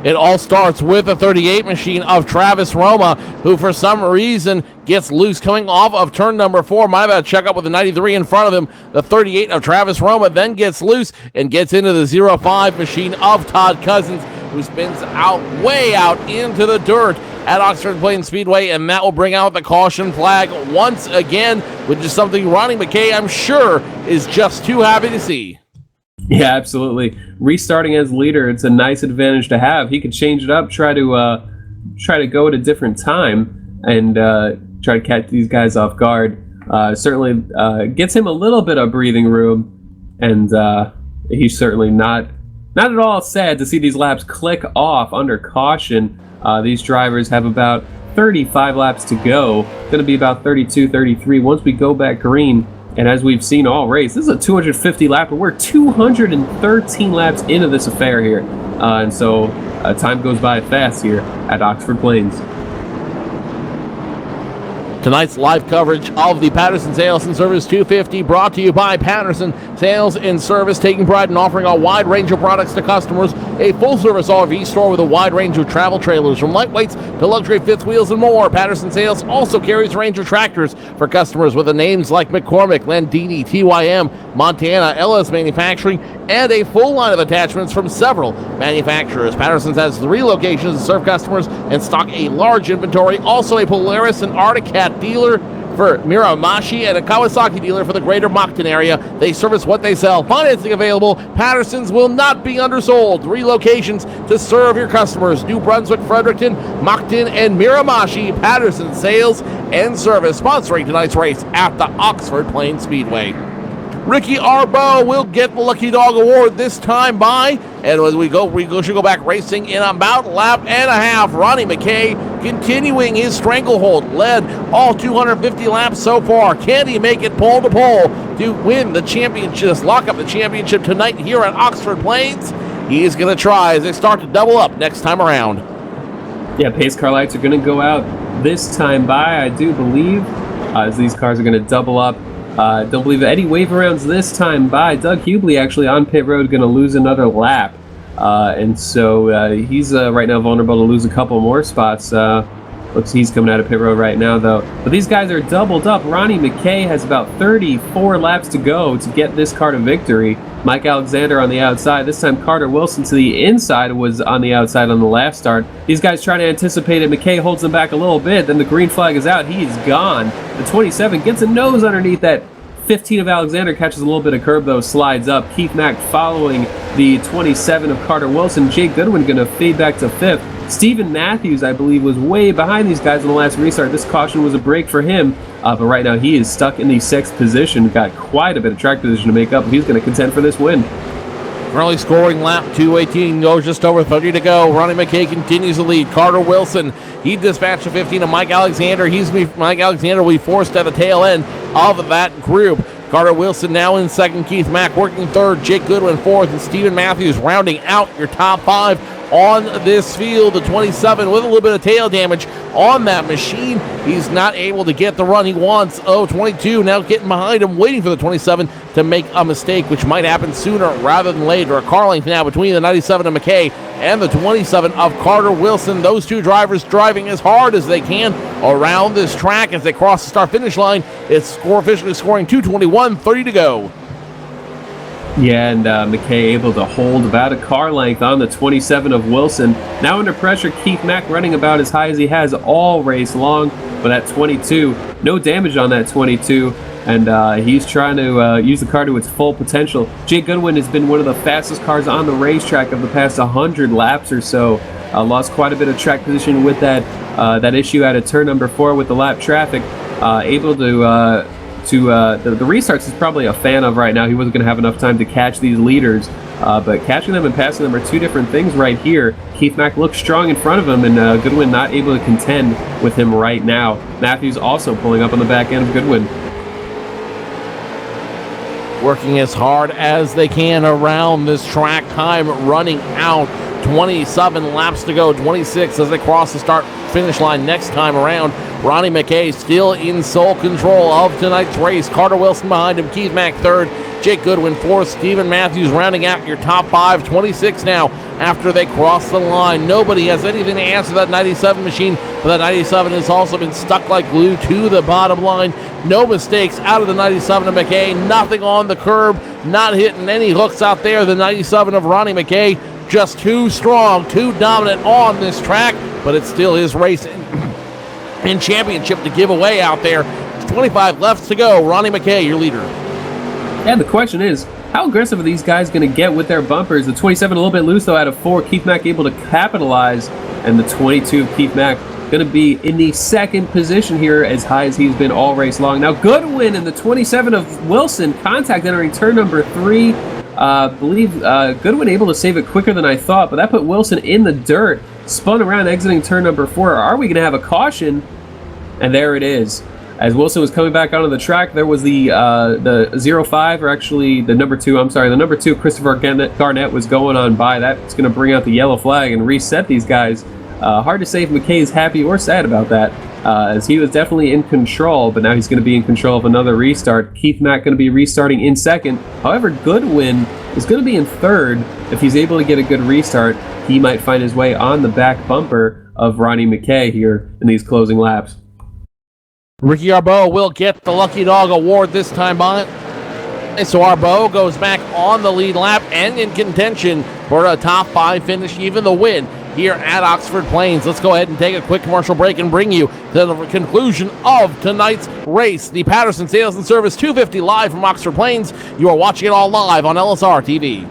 It all starts with the 38 machine of Travis Roma, who for some reason gets loose coming off of turn number 4. Might have to check up with the 93 in front of him. The 38 of Travis Roma then gets loose and gets into the 0.5 machine of Todd Cousins, who spins way out into the dirt at Oxford Plains Speedway, and that will bring out the caution flag once again, which is something Ronnie McKay, I'm sure, is just too happy to see. Yeah, absolutely. Restarting as leader, it's a nice advantage to have. He could change it up, try to go at a different time, and try to catch these guys off guard. Certainly gets him a little bit of breathing room, and he's certainly not at all sad to see these laps click off under caution. These drivers have about 35 laps to go. Going to be about 32, 33 once we go back green. And as we've seen all race, this is a 250 lap, but we're 213 laps into this affair here. And so time goes by fast here at Oxford Plains. Tonight's live coverage of the Patterson Sales and Service 250 brought to you by Patterson Sales and Service, taking pride in offering a wide range of products to customers. A full-service RV store with a wide range of travel trailers, from lightweights to luxury fifth wheels and more. Patterson Sales also carries a range of tractors for customers with the names like McCormick, Landini, TYM, Montana, LS Manufacturing, and a full line of attachments from several manufacturers. Patterson's has 3 locations to serve customers and stock a large inventory. Also a Polaris and Arctic Cat dealer for Miramachi and a Kawasaki dealer for the greater Moncton area. They service what they sell. Financing available. Patterson's will not be undersold. 3 locations to serve your customers: New Brunswick, Fredericton, Moncton, and Miramachi. Patterson Sales and Service, sponsoring tonight's race at the Oxford Plains Speedway. Ricky Arbo will get the Lucky Dog Award this time by, and as we should go back racing in about a lap and a half. Ronnie McKay continuing his stranglehold, led all 250 laps so far. Can he make it pole to pole to win the championship, lock up the championship tonight here at Oxford Plains? He is going to try as they start to double up next time around. Yeah, pace car lights are going to go out this time by, I do believe, as these cars are going to double up. Don't believe Eddie wave arounds this time by. Doug Hubley actually on pit road going to lose another lap. And so he's right now vulnerable to lose a couple more spots. Looks he's coming out of pit road right now, though. But these guys are doubled up. Ronnie McKay has about 34 laps to go to get this car to victory. Mike Alexander on the outside. This time Carter Wilson to the inside was on the outside on the last start. These guys trying to anticipate it. McKay holds them back a little bit. Then the green flag is out. He is gone. The 27 gets a nose underneath that 15 of Alexander, catches a little bit of curb though, slides up. Keith Mack following the 27 of Carter Wilson. Jake Goodwin going to fade back to 5th. Stephen Matthews, I believe, was way behind these guys in the last restart. This caution was a break for him, but right now he is stuck in the 6th position. Got quite a bit of track position to make up. He's going to contend for this win. Currently scoring lap 218, goes just over 30 to go. Ronnie McKay continues to lead. Carter Wilson, he dispatched the 15 of Mike Alexander. Mike Alexander will be forced at the tail end of that group. Carter Wilson now in 2nd, Keith Mack working 3rd, Jake Goodwin 4th, and Stephen Matthews rounding out your top 5 on this field. The 27 with a little bit of tail damage on that machine. He's not able to get the run he wants. 22 now getting behind him, waiting for the 27 to make a mistake, which might happen sooner rather than later. A car length now between the 97 of McKay and the 27 of Carter Wilson. Those two drivers driving as hard as they can around this track as they cross the start-finish line. It's officially scoring 2:21, 30 to go. Yeah, and McKay able to hold about a car length on the 27 of Wilson. Now under pressure, Keith Mack running about as high as he has all race long. But at 22, no damage on that 22. And he's trying to use the car to its full potential. Jake Goodwin has been one of the fastest cars on the racetrack of the past 100 laps or so. Lost quite a bit of track position with that issue out of turn number 4 with the lap traffic. Able to to the restarts he's probably a fan of right now. He wasn't going to have enough time to catch these leaders, but catching them and passing them are two different things right here. Keith Mack looks strong in front of him, and Goodwin not able to contend with him right now. Matthews also pulling up on the back end of Goodwin. Working as hard as they can around this track. Time running out. 27 laps to go, 26 as they cross the start-finish line next time around. Ronnie McKay still in sole control of tonight's race. Carter Wilson behind him, Keith Mack third, Jake Goodwin fourth, Stephen Matthews rounding out your top five. 26 now after they cross the line. Nobody has anything to answer that 97 machine, but that 97 has also been stuck like glue to the bottom line. No mistakes out of the 97 of McKay, nothing on the curb, not hitting any hooks out there. The 97 of Ronnie McKay just too strong, too dominant on this track, but it's still his race in championship to give away out there. 25 left to go. Ronnie McKay, your leader. Yeah, the question is, how aggressive are these guys going to get with their bumpers? The 27 a little bit loose, though, out of 4. Keith Mack able to capitalize, and the 22 of Keith Mack going to be in the second position here, as high as he's been all race long. Now, Goodwin and the 27 of Wilson, contact entering turn number 3. Believe Goodwin able to save it quicker than I thought, but that put Wilson in the dirt, spun around exiting turn number 4. Are we going to have a caution? And there it is. As Wilson was coming back onto the track, there was the 05, or actually the number 2, I'm sorry, the number 2, Christopher Garnett was going on by. That's going to bring out the yellow flag and reset these guys. Hard to say if McKay is happy or sad about that, as he was definitely in control, but now he's going to be in control of another restart. Keith Mack going to be restarting in second. However, Goodwin is going to be in third. If he's able to get a good restart, he might find his way on the back bumper of Ronnie McKay here in these closing laps. Ricky Arbeau will get the Lucky Dog Award this time on. And so Arbeau goes back on the lead lap and in contention for a top 5 finish, even the win here at Oxford Plains. Let's go ahead and take a quick commercial break and bring you to the conclusion of tonight's race. The Patterson Sales and Service 250 live from Oxford Plains. You are watching it all live on LSRTV.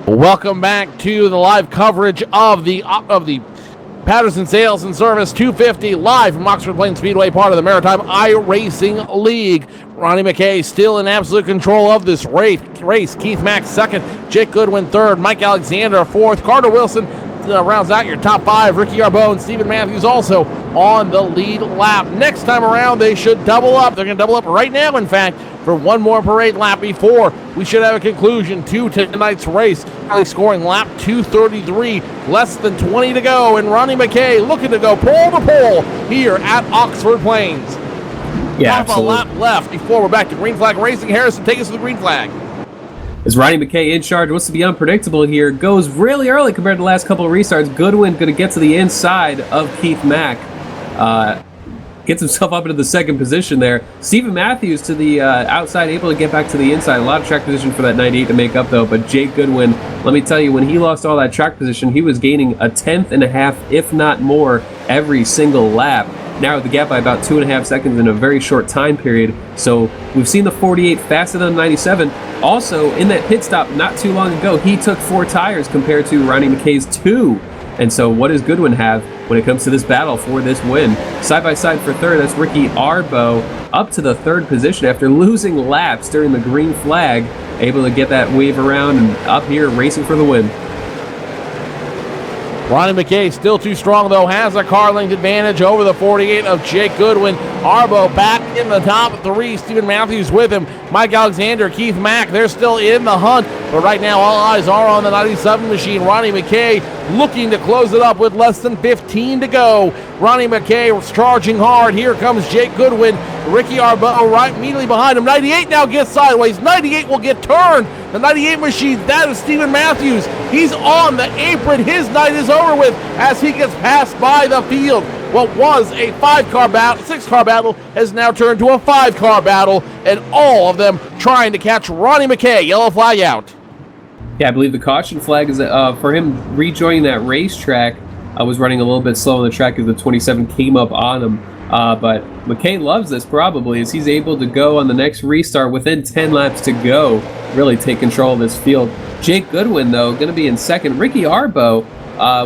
Welcome back to the live coverage of the Patterson Sales and Service 250 live from Oxford Plains Speedway, part of the Maritime iRacing League. Ronnie McKay still in absolute control of this race. Keith Mack second, Jake Goodwin third, Mike Alexander fourth, Carter Wilson rounds out your top 5. Ricky Arbeau and Stephen Matthews also on the lead lap. Next time around, they should double up. They're going to double up right now, in fact, for one more parade lap before we should have a conclusion to tonight's race. Currently scoring lap 233, less than 20 to go, and Ronnie McKay looking to go pole to pole here at Oxford Plains. Yeah, half a lap left before we're back to green flag racing. Harrison, take us to the green flag. As Ronnie McKay in charge, wants to be unpredictable here, goes really early compared to the last couple of restarts. Goodwin going to get to the inside of Keith Mack. Gets himself up into the second position there. Stephen Matthews to the outside, able to get back to the inside. A lot of track position for that 98 to make up, though. But Jake Goodwin, let me tell you, when he lost all that track position, he was gaining a 1/10.5, if not more, every single lap. Narrowed the gap by about 2.5 seconds in a very short time period. So we've seen the 48 faster than the 97. Also, in that pit stop not too long ago, he took 4 tires compared to Ronnie McKay's 2. And so what does Goodwin have when it comes to this battle for this win? Side by side for third, that's Ricky Arbeau up to the third position after losing laps during the green flag, able to get that wave around and up here racing for the win. Ronnie McKay still too strong, though, has a car length advantage over the 48 of Jake Goodwin. Arbo back in the top 3. Stephen Matthews with him. Mike Alexander, Keith Mack, they're still in the hunt. But right now, all eyes are on the 97 machine. Ronnie McKay looking to close it up with less than 15 to go. Ronnie McKay was charging hard. Here comes Jake Goodwin. Ricky Arbo right immediately behind him. 98 now gets sideways. 98 will get turned. The 98 machine, that is Stephen Matthews. He's on the apron. His night is over with as he gets passed by the field. What was a 6-car battle has now turned to a 5-car battle, and all of them trying to catch Ronnie McKay. Yellow flag out. Yeah, I believe the caution flag is for him rejoining that racetrack. Was running a little bit slow on the track as the 27 came up on him. But McKay loves this probably as he's able to go on the next restart within 10 laps to go, really take control of this field. Jake Goodwin, though, going to be in second. Ricky Arbo,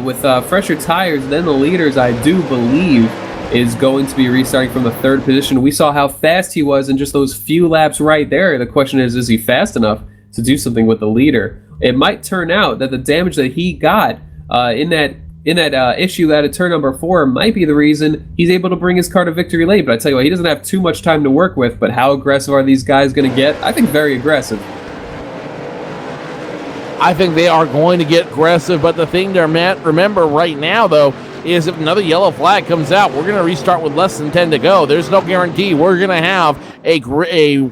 with fresher tires than the leaders, I do believe, is going to be restarting from the 3rd position. We saw how fast he was in just those few laps right there. The question is he fast enough to do something with the leader? It might turn out that the damage that he got in that issue at turn number 4 might be the reason he's able to bring his car to victory late. But I tell you what, he doesn't have too much time to work with. But how aggressive are these guys going to get? I think very aggressive. I think they are going to get aggressive, but the thing to remember right now, though, is if another yellow flag comes out, we're going to restart with less than 10 to go. There's no guarantee we're going to have a green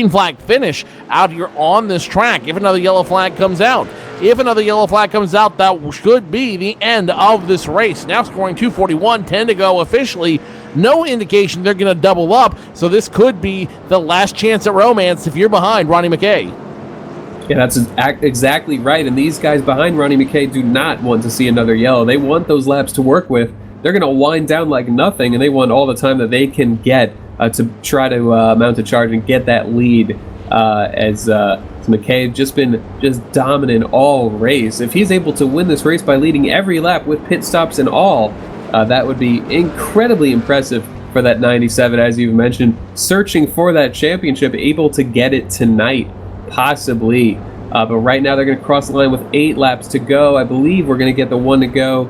flag finish out here on this track if another yellow flag comes out. If another yellow flag comes out, that should be the end of this race. Now scoring 2:41, 10 to go officially. No indication they're going to double up, so this could be the last chance at romance if you're behind Ronnie McKay. Yeah, that's exactly right. And these guys behind Ronnie McKay do not want to see another yellow. They want those laps to work with. They're going to wind down like nothing, and they want all the time that they can get to try to mount a charge and get that lead. As McKay just been dominant all race. If he's able to win this race by leading every lap with pit stops and all, that would be incredibly impressive for that 97, as you've mentioned, searching for that championship, able to get it tonight. Possibly, but right now they're going to cross the line with 8 laps to go. I believe we're going to get the 1 to go.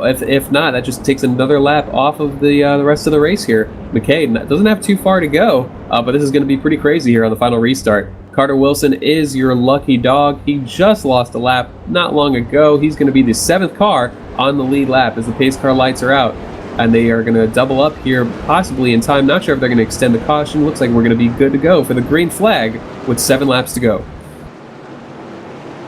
If not, that just takes another lap off of the rest of the race here. McKay doesn't have too far to go, but this is going to be pretty crazy here on the final restart. Carter Wilson is your lucky dog. He just lost a lap not long ago. He's going to be the 7th car on the lead lap as the pace car lights are out. And they are going to double up here, possibly in time. Not sure if they're going to extend the caution. Looks like we're going to be good to go for the green flag with 7 laps to go.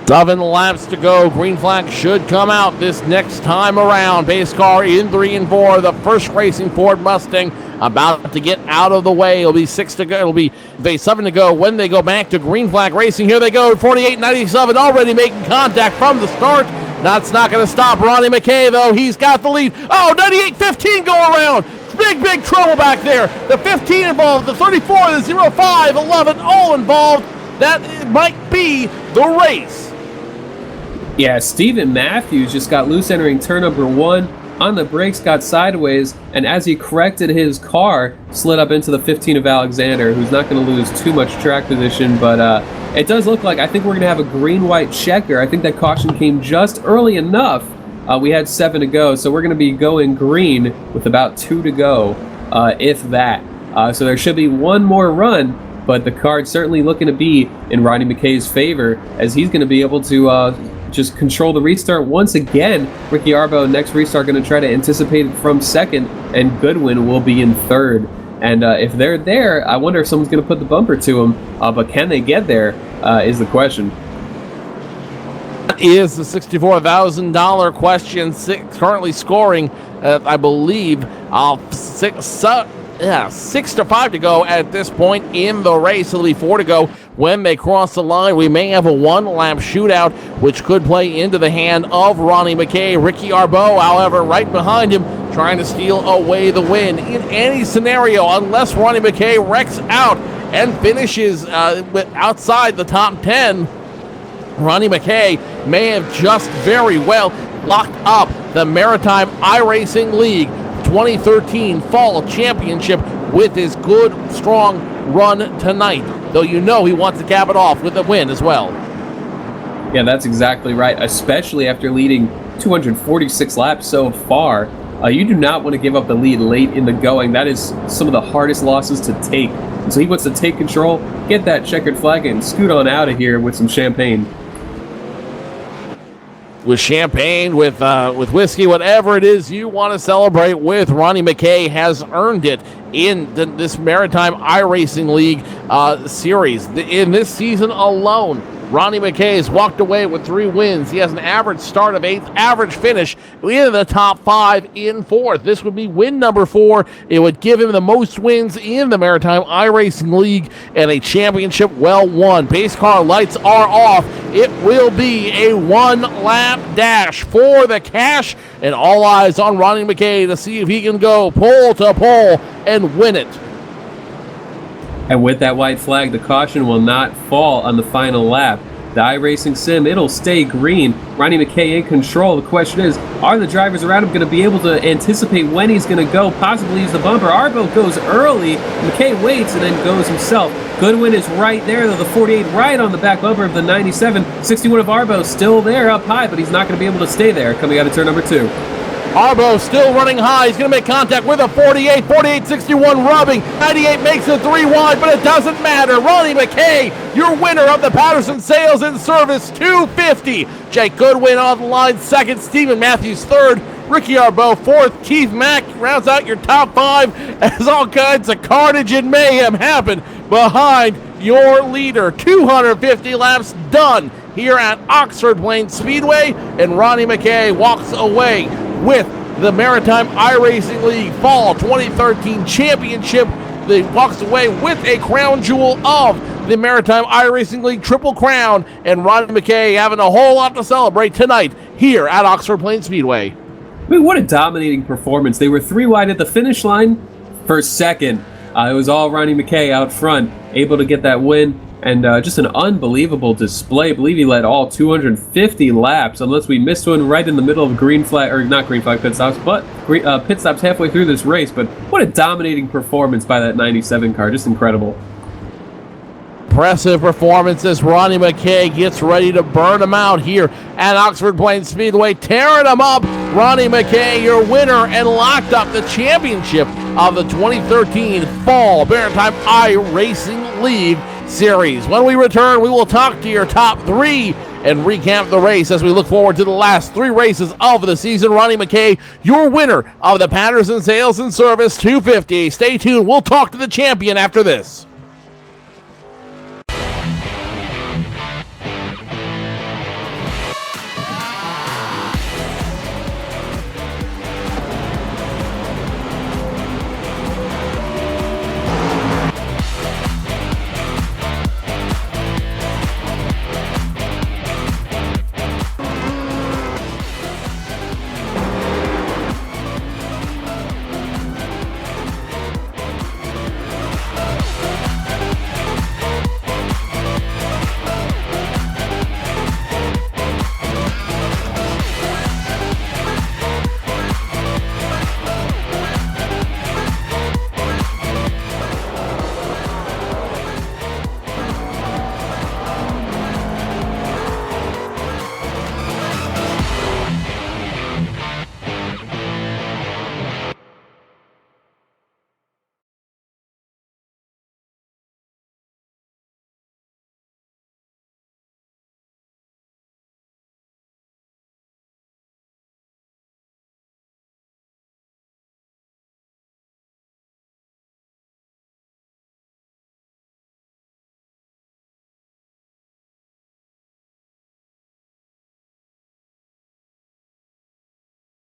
7 laps to go. Green flag should come out this next time around. Base car in 3 and 4. The first racing Ford Mustang about to get out of the way. It'll be 6 to go. It'll be 7 to go when they go back to green flag racing. Here they go. 48.97 already making contact from the start. That's not going to stop Ronnie McKay, though. He's got the lead. Oh, 98.15 go around. Big trouble back there. The 15 involved, the 34, the 05, 11, all involved. That might be the race. Yeah, Stephen Matthews just got loose entering turn number 1. On the brakes, got sideways, and as he corrected his car, slid up into the 15 of Alexander, who's not going to lose too much track position, but it does look like I think we're going to have a green-white checker. I think that caution came just early enough. We had 7 to go, so we're going to be going green with about 2 to go, if that. So there should be 1 more run, but the card's certainly looking to be in Ronnie McKay's favor, as he's going to be able to just control the restart once again. Ricky Arbo, next restart, going to try to anticipate it from 2nd, and Goodwin will be in 3rd. And if they're there, I wonder if someone's going to put the bumper to them. But can they get there is the question. That is the $64,000 question. Currently scoring, I believe, 6 to 5 to go at this point in the race. It'll be 4 to go when they cross the line. We may have a 1-lap shootout, which could play into the hand of Ronnie McKay. Ricky Arbo, however, right behind him, trying to steal away the win. In any scenario, unless Ronnie McKay wrecks out and finishes outside the top 10, Ronnie McKay may have just very well locked up the Maritime iRacing League 2013 Fall Championship with his good, strong run tonight. Though you know he wants to cap it off with a win as well. Yeah, that's exactly right, especially after leading 246 laps so far. You do not want to give up the lead late in the going. That is some of the hardest losses to take. And so he wants to take control, get that checkered flag, and scoot on out of here with some champagne. With champagne, with whiskey, whatever it is you want to celebrate with, Ronnie McKay has earned it in this Maritime iRacing League series. In this season alone, Ronnie McKay has walked away with 3 wins. He has an average start of 8th, average finish in the top 5 in 4th. This would be win number 4. It would give him the most wins in the Maritime iRacing League and a championship well won. Pace car lights are off. It will be a 1-lap dash for the cash, and all eyes on Ronnie McKay to see if he can go pole to pole and win it. And with that white flag, the caution will not fall on the final lap. The iRacing sim, it'll stay green. Ronnie McKay in control. The question is, are the drivers around him going to be able to anticipate when he's going to go, possibly use the bumper? Arbo goes early. McKay waits and then goes himself. Goodwin is right there, though, the 48 right on the back bumper of the 97. 61 of Arbo still there up high, but he's not going to be able to stay there coming out of turn number 2. Arbo still running high. He's going to make contact with a 48. 48-61 rubbing. 98 makes it 3 wide, but it doesn't matter. Ronnie McKay, your winner of the Patterson Sales and Service 250. Jake Goodwin on the line second. Stephen Matthews third. Ricky Arbo fourth. Keith Mack rounds out your top 5 as all kinds of carnage and mayhem happen behind your leader. 250 laps done here at Oxford Plains Speedway, and Ronnie McKay walks away with the Maritime iRacing League Fall 2013 Championship. He walks away with a crown jewel of the Maritime iRacing League Triple Crown, and Ronnie McKay having a whole lot to celebrate tonight here at Oxford Plains Speedway. I mean, what a dominating performance. They were 3 wide at the finish line for second. It was all Ronnie McKay out front, able to get that win. And just an unbelievable display. I believe he led all 250 laps, unless we missed one right in the middle of green flag, or not green flag pit stops, but pit stops halfway through this race. But what a dominating performance by that 97 car. Just incredible. Impressive performance as Ronnie McKay gets ready to burn him out here at Oxford Plains Speedway, tearing him up. Ronnie McKay, your winner, and locked up the championship of the 2013 Fall Maritime iRacing League Series. When we return, we will talk to your top 3 and recap the race as we look forward to the last 3 races of the season. Ronnie McKay, your winner of the Patterson Sales and Service 250. Stay tuned. We'll talk to the champion after this.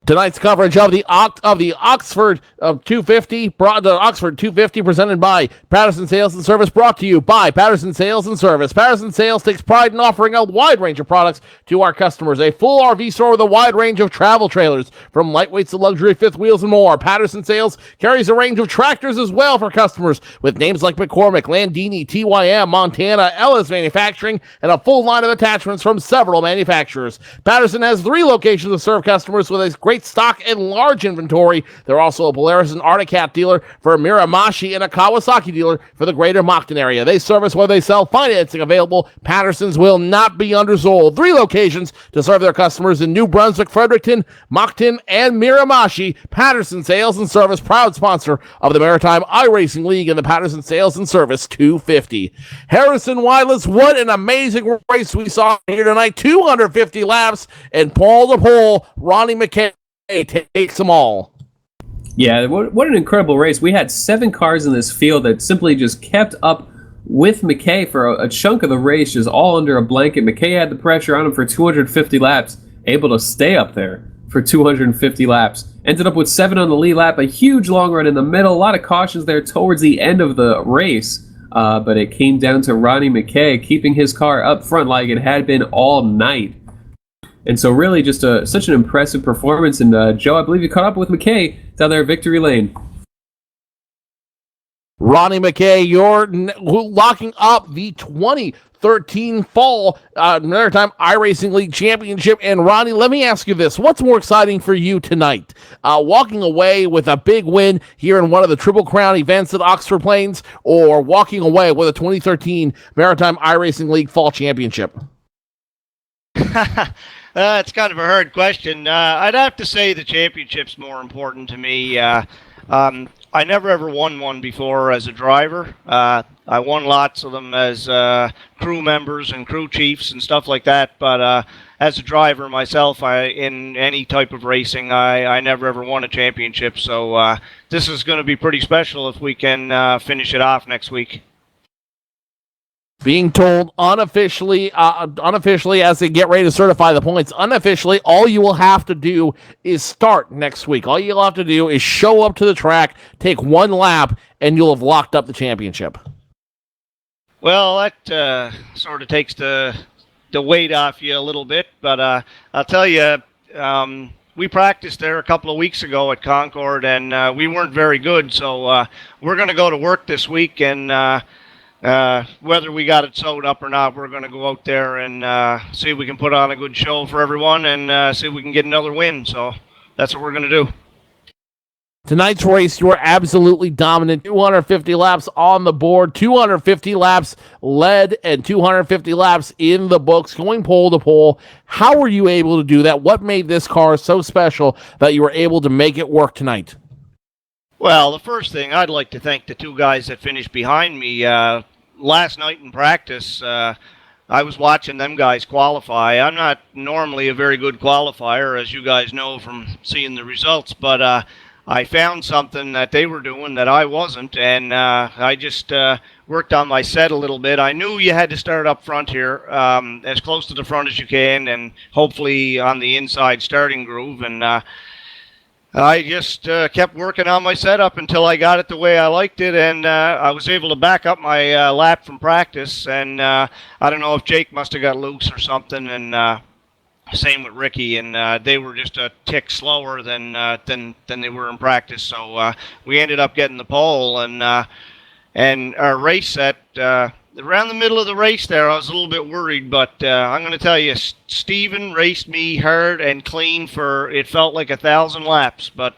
Tonight's coverage of the Oxford 250, Oxford 250 presented by Patterson Sales and Service, brought to you by Patterson Sales and Service. Patterson Sales takes pride in offering a wide range of products to our customers. A full RV store with a wide range of travel trailers, from lightweights to luxury fifth wheels and more. Patterson Sales carries a range of tractors as well for customers with names like McCormick, Landini, TYM, Montana, Ellis Manufacturing, and a full line of attachments from several manufacturers. Patterson has 3 locations to serve customers with a great great stock and large inventory. They're also a Polaris and Arctic Cat dealer for Miramachi and a Kawasaki dealer for the greater Moncton area. They service where they sell, financing available. Patterson's will not be undersold. 3 locations to serve their customers in New Brunswick, Fredericton, Moncton, and Miramachi. Patterson Sales and Service, proud sponsor of the Maritime iRacing League and the Patterson Sales and Service 250. Harrison Wireless, what an amazing race we saw here tonight. 250 laps, and pole to pole, Ronnie McKay takes them all. Yeah, what an incredible race. We had 7 cars in this field that simply just kept up with McKay for a chunk of the race, just all under a blanket. McKay had the pressure on him for 250 laps, able to stay up there for 250 laps. Ended up with 7 on the lead lap, a huge long run in the middle, a lot of cautions there towards the end of the race. But it came down to Ronnie McKay keeping his car up front like it had been all night. And so really just such an impressive performance. And Joe, I believe you caught up with McKay down there at Victory Lane. Ronnie McKay, you're locking up the 2013 Fall Maritime iRacing League Championship. And Ronnie, let me ask you this. What's more exciting for you tonight? Walking away with a big win here in one of the Triple Crown events at Oxford Plains, or walking away with a 2013 Maritime iRacing League Fall Championship? It's kind of a hard question. I'd have to say the championship's more important to me. I never ever won one before as a driver. I won lots of them as crew members and crew chiefs and stuff like that. But as a driver myself, in any type of racing, I never ever won a championship. So this is going to be pretty special if we can finish it off next week. Being told unofficially as they get ready to certify the points, unofficially, all you will have to do is start next week. All you'll have to do is show up to the track, take 1 lap, and you'll have locked up the championship. Well, that sort of takes the weight off you a little bit, but I'll tell you, we practiced there a couple of weeks ago at Concord, and we weren't very good, so we're going to go to work this week, and whether we got it sewed up or not, we're going to go out there and see if we can put on a good show for everyone and see if we can get another win. So that's what we're going to do. Tonight's race, you were absolutely dominant. 250 laps on the board, 250 laps led, and 250 laps in the books, going pole to pole. How were you able to do that? What made this car so special that you were able to make it work tonight? Well, the first thing, I'd like to thank the 2 guys that finished behind me. Last night in practice, I was watching them guys qualify. I'm not normally a very good qualifier, as you guys know from seeing the results, but I found something that they were doing that I wasn't, and I just worked on my set a little bit. I knew you had to start up front here, as close to the front as you can, and hopefully on the inside starting groove, and I just kept working on my setup until I got it the way I liked it, and I was able to back up my lap from practice, and I don't know if Jake must have got loose or something, and same with Ricky, and they were just a tick slower than they were in practice, so we ended up getting the pole, and our race set, around the middle of the race there, I was a little bit worried, but I'm going to tell you, Steven raced me hard and clean for, it felt like 1,000 laps, but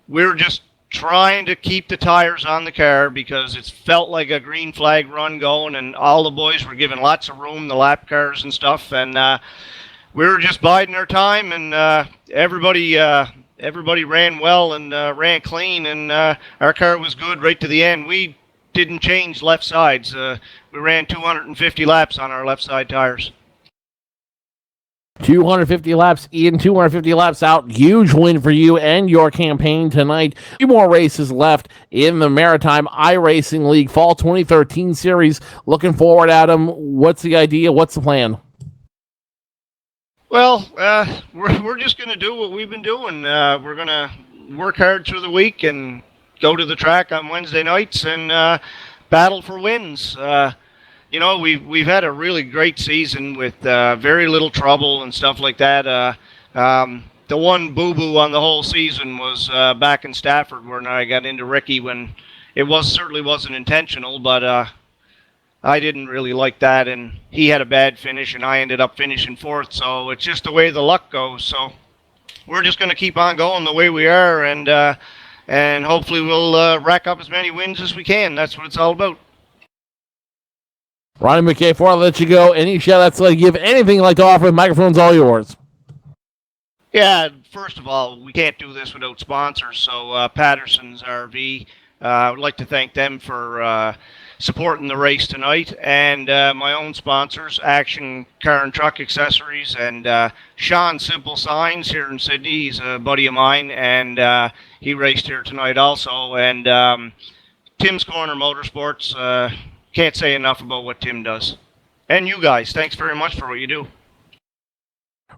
we were just trying to keep the tires on the car because it felt like a green flag run going, and all the boys were given lots of room, the lap cars and stuff, and we were just biding our time, and everybody ran well and ran clean, and our car was good right to the end. We didn't change left sides. We ran 250 laps on our left side tires. 250 laps in, 250 laps out. Huge win for you and your campaign tonight. 2 more races left in the Maritime iRacing League Fall 2013 Series. Looking forward, Adam. What's the idea? What's the plan? Well, we're just going to do what we've been doing. We're going to work hard through the week and go to the track on Wednesday nights and battle for wins. You know, we've had a really great season with very little trouble and stuff like that. The one boo-boo on the whole season was back in Stafford when I got into Ricky, when it certainly wasn't intentional, but I didn't really like that, and he had a bad finish, and I ended up finishing 4th, so it's just the way the luck goes. So we're just going to keep on going the way we are, and hopefully we'll rack up as many wins as we can. That's what it's all about. Ronnie McKay, before I let you go, any shout-outs to give, anything you'd like to offer, the microphone's all yours. Yeah, first of all, we can't do this without sponsors. So Patterson's RV, I would like to thank them for supporting the race tonight, and my own sponsors, Action Car and Truck Accessories, and Sean Simple Signs here in Sydney. He's a buddy of mine, and he raced here tonight also. And Tim's Corner Motorsports, can't say enough about what Tim does. And you guys, thanks very much for what you do.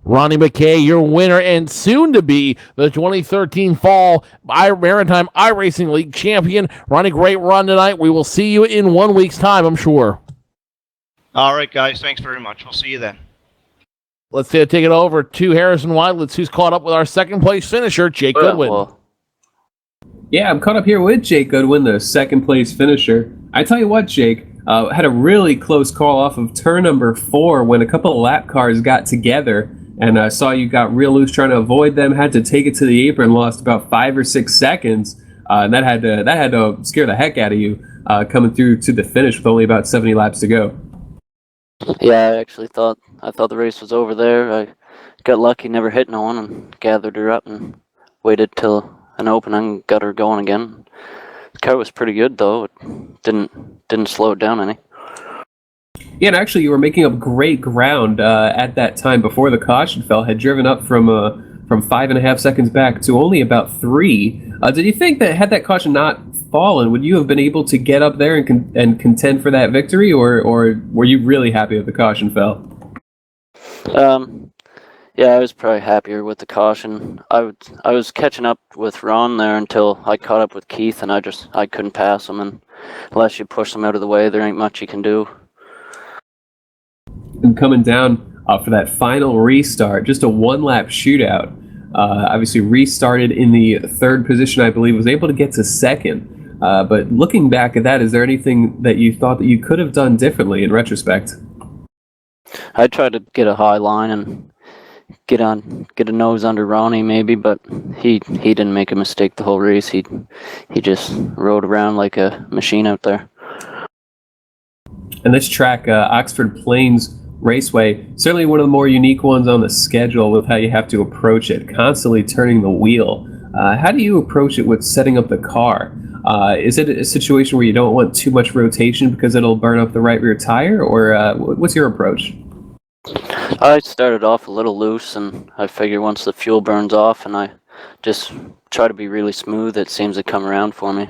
Ronnie McKay, your winner and soon to be the 2013 Fall Maritime iRacing League champion. Ronnie, great run tonight. We will see you in 1 week's time, I'm sure. All right, guys. Thanks very much. We'll see you then. Let's take it over to Harrison Wildlitz, who's caught up with our second place finisher, Jake Goodwin. Yeah, I'm caught up here with Jake Goodwin, the second place finisher. I tell you what, Jake, had a really close call off of turn number 4 when a couple of lap cars got together, and I saw you got real loose trying to avoid them, had to take it to the apron, lost about 5 or 6 seconds, and that had to scare the heck out of you coming through to the finish with only about 70 laps to go. Yeah, I actually thought the race was over there. I got lucky, never hit no one, and gathered her up and waited till an open and got her going again. The car was pretty good though. It didn't slow it down any. Yeah, and actually you were making up great ground at that time before the caution fell. Had driven up from 5.5 seconds back to only about 3. Did you think that had that caution not fallen, would you have been able to get up there and contend for that victory, or were you really happy that the caution fell? Yeah, I was probably happier with the caution. I was catching up with Ron there until I caught up with Keith, and I couldn't pass him, and unless you push them out of the way, there ain't much you can do. And coming down for that final restart, just a 1-lap shootout. Obviously restarted in the 3rd position, I believe, was able to get to 2nd. But looking back at that, is there anything that you thought that you could have done differently in retrospect? I tried to get a high line and get a nose under Ronnie maybe, but he didn't make a mistake the whole race. He just rode around like a machine out there. And this track, Oxford Plains Raceway, certainly one of the more unique ones on the schedule with how you have to approach it, constantly turning the wheel. How do you approach it with setting up the car? Is it a situation where you don't want too much rotation because it'll burn up the right rear tire, or what's your approach? I started off a little loose, and I figure once the fuel burns off and I just try to be really smooth, it seems to come around for me.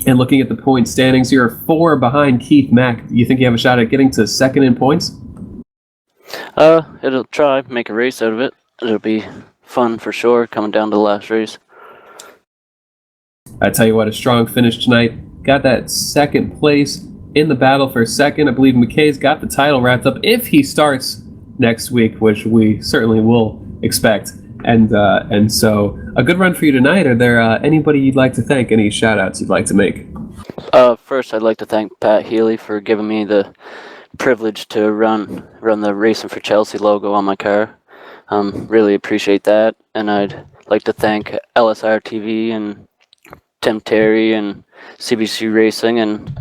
And looking at the point standings, you're 4 behind Keith Mack. Do you think you have a shot at getting to 2nd in points? It'll try, make a race out of it. It'll be fun for sure, coming down to the last race. I tell you what, a strong finish tonight. Got that 2nd place in the battle for 2nd. I believe McKay's got the title wrapped up if he starts next week, which we certainly will expect. And so a good run for you tonight. Are there anybody you'd like to thank? Any shout-outs you'd like to make? First, I'd like to thank Pat Healy for giving me the privilege to run the Racing for Chelsea logo on my car. Really appreciate that. And I'd like to thank LSRTV and Tim Terry and CBC Racing and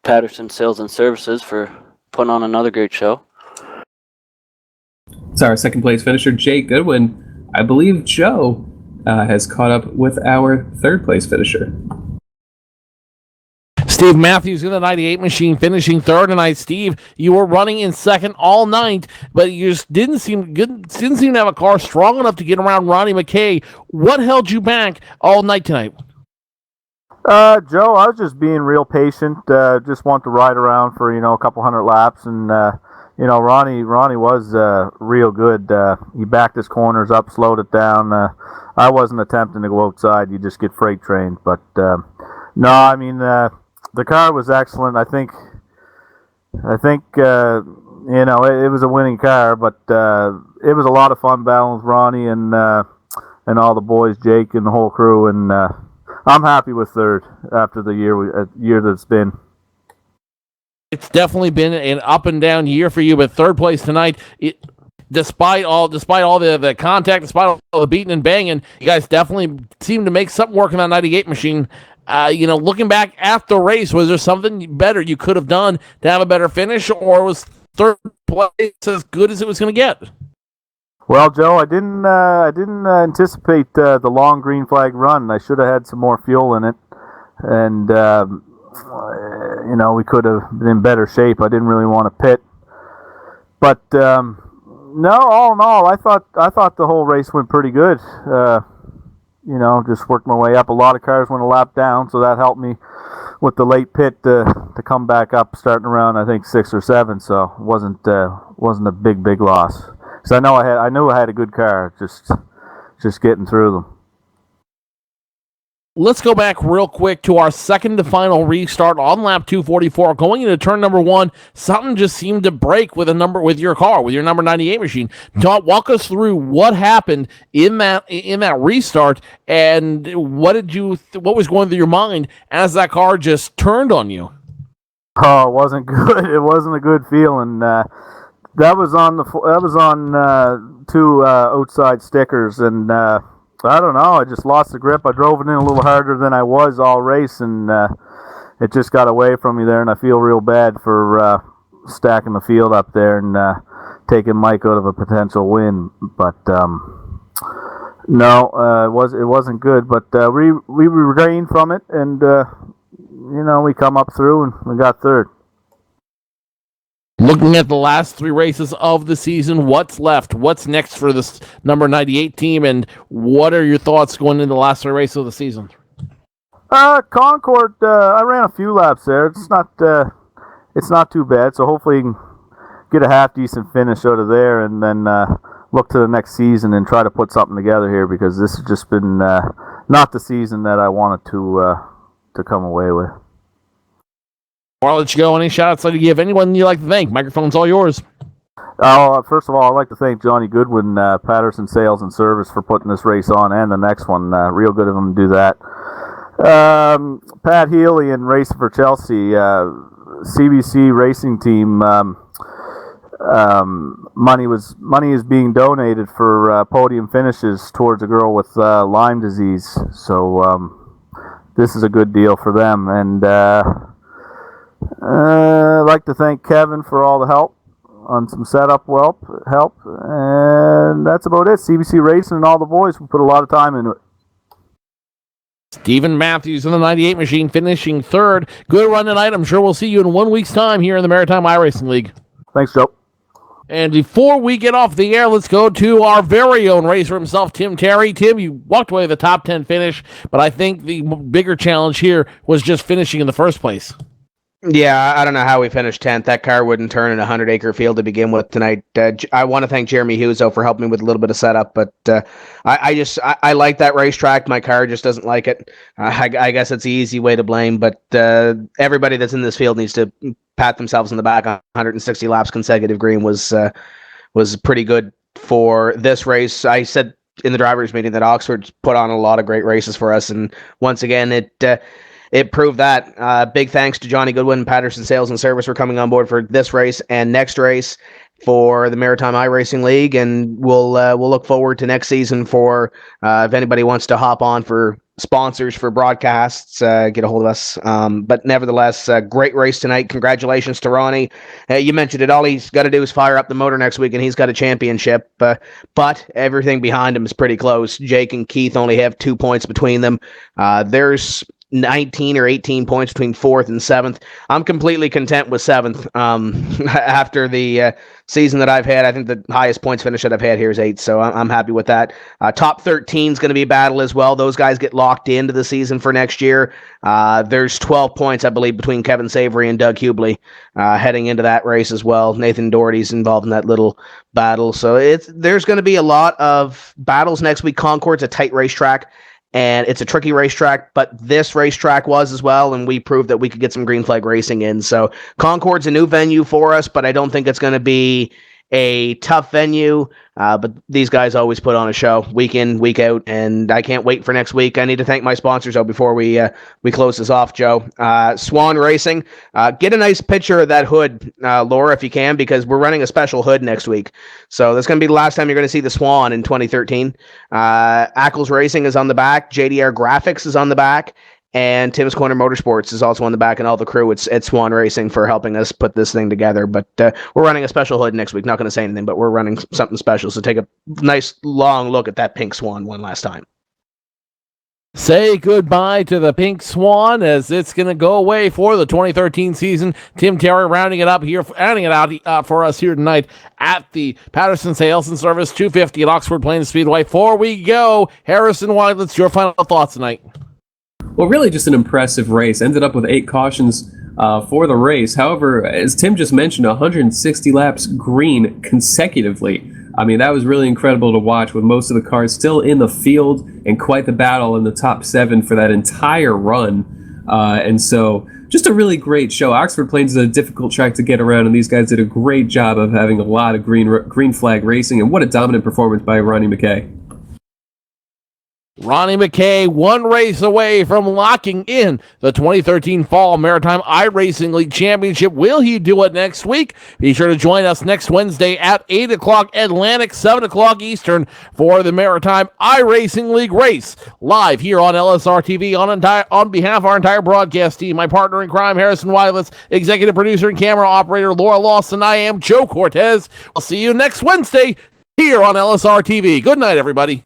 Patterson Sales and Services for putting on another great show. It's our 2nd place finisher, Jake Goodwin. I believe Joe has caught up with our 3rd place finisher. Steve Matthews in the 98 machine, finishing 3rd tonight. Steve, you were running in 2nd all night, but you just didn't seem to have a car strong enough to get around Ronnie McKay. What held you back all night tonight? Joe, I was just being real patient. Just want to ride around for a couple hundred laps, and Ronnie was real good. He backed his corners up, slowed it down. I wasn't attempting to go outside. You just get freight trained, but no, I mean the car was excellent. I think it was a winning car, but it was a lot of fun battling with Ronnie and all the boys, Jake and the whole crew, and I'm happy with 3rd after the year that's been. It's definitely been an up and down year for you, but 3rd place tonight. despite all the contact, despite all the beating and banging, you guys definitely seem to make something work in that 98 machine. Looking back at the race, was there something better you could have done to have a better finish, or was third place as good as it was going to get? Well, Joe, I didn't anticipate the long green flag run. I should have had some more fuel in it, and we could have been in better shape. I didn't really want to pit, but no, all in all, I thought the whole race went pretty good. Just worked my way up. A lot of cars went a lap down, so that helped me with the late pit to come back up, starting around I think 6 or 7. So it wasn't a big loss. So I knew I had a good car, just getting through them. Let's go back real quick to our second to final restart on lap 244. Going into turn number 1, something just seemed to break with your car, with your number 98 machine. Walk us through what happened in that restart, and what was going through your mind as that car just turned on you? Oh, it wasn't good. It wasn't a good feeling. That was on 2 outside stickers, and I don't know. I just lost the grip. I drove it in a little harder than I was all race, and it just got away from me there. And I feel real bad for stacking the field up there and taking Mike out of a potential win. But no, it wasn't good. But we regained from it, and we come up through and we got third. Looking at the last 3 races of the season, what's left? What's next for this number 98 team, and what are your thoughts going into the last 3 races of the season? Concord, I ran a few laps there. It's not too bad, so hopefully you can get a half-decent finish out of there, and then look to the next season and try to put something together here, because this has just been not the season that I wanted to come away with. Before I let you go, any shout-outs to give? Anyone you'd like to thank? Microphone's all yours. First of all, I'd like to thank Johnny Goodwin, Patterson Sales and Service, for putting this race on, and the next one. Real good of him to do that. Pat Healy and Racing for Chelsea, CBC Racing Team. Money is being donated for podium finishes towards a girl with Lyme disease. So this is a good deal for them, and I'd like to thank Kevin for all the help on some setup help, and that's about it. CBC Racing and all the boys, we put a lot of time into it. Stephen Matthews in the 98 machine, finishing third. Good run tonight. I'm sure we'll see you in 1 week's time here in the Maritime iRacing League. Thanks, Joe. And before we get off the air, let's go to our very own racer himself, Tim Terry. Tim, you walked away with a top 10 finish, but I think the bigger challenge here was just finishing in the first place. Yeah, I don't know how we finished 10th. That car wouldn't turn in a 100-acre field to begin with tonight. I want to thank Jeremy Hughes, though, for helping me with a little bit of setup, but I like that racetrack. My car just doesn't like it. I guess it's the easy way to blame, but everybody that's in this field needs to pat themselves on the back. 160 laps consecutive green was pretty good for this race. I said in the drivers' meeting that Oxford's put on a lot of great races for us, and once again, it proved that. Big thanks to Johnny Goodwin and Patterson Sales and Service for coming on board for this race and next race for the Maritime iRacing League, and we'll look forward to next season for if anybody wants to hop on for sponsors for broadcasts, get a hold of us. But nevertheless, great race tonight. Congratulations to Ronnie. You mentioned it. All he's got to do is fire up the motor next week, and he's got a championship. But everything behind him is pretty close. Jake and Keith only have 2 points between them. There's 19 or 18 points between 4th and 7th. I'm completely content with 7th. After the season that I've had, I think the highest points finish that I've had here is 8, so I'm happy with that. Top 13 is going to be a battle as well. Those guys get locked into the season for next year. There's 12 points, I believe, between Kevin Savory and Doug Hubley heading into that race as well. Nathan Doherty's involved in that little battle. So there's going to be a lot of battles next week. Concord's a tight racetrack, and it's a tricky racetrack, but this racetrack was as well, and we proved that we could get some green flag racing in. So Concord's a new venue for us, but I don't think it's going to be a tough venue, but these guys always put on a show week in, week out, and I can't wait for next week. I need to thank my sponsors, though, before we close this off, Joe. Swan Racing, get a nice picture of that hood, Laura, if you can, because we're running a special hood next week. So that's going to be the last time you're going to see the Swan in 2013. Ackles Racing is on the back. JDR Graphics is on the back. And Tim's Corner Motorsports is also on the back, and all the crew at Swan Racing for helping us put this thing together. But we're running a special hood next week. Not going to say anything, but we're running something special. So take a nice long look at that pink Swan one last time. Say goodbye to the Pink Swan as it's going to go away for the 2013 season. Tim Terry rounding it out for us here tonight at the Patterson Sales and Service 250 at Oxford Plains Speedway. Before we go, Harrison Weidlitz, your final thoughts tonight. Well, really just an impressive race. Ended up with 8 cautions for the race. However, as Tim just mentioned, 160 laps green consecutively. I mean, that was really incredible to watch with most of the cars still in the field and quite the battle in the top 7 for that entire run. And so just a really great show. Oxford Plains is a difficult track to get around, and these guys did a great job of having a lot of green flag racing, and what a dominant performance by Ronnie McKay. Ronnie McKay, one race away from locking in the 2013 Fall Maritime iRacing League Championship. Will he do it next week? Be sure to join us next Wednesday at 8 o'clock Atlantic, 7 o'clock Eastern for the Maritime iRacing League race. Live here on LSRTV on behalf of our entire broadcast team. My partner in crime, Harrison Weidlitz, executive producer and camera operator, Laura Lawson. I am Joe Cortez. I'll see you next Wednesday here on LSRTV. Good night, everybody.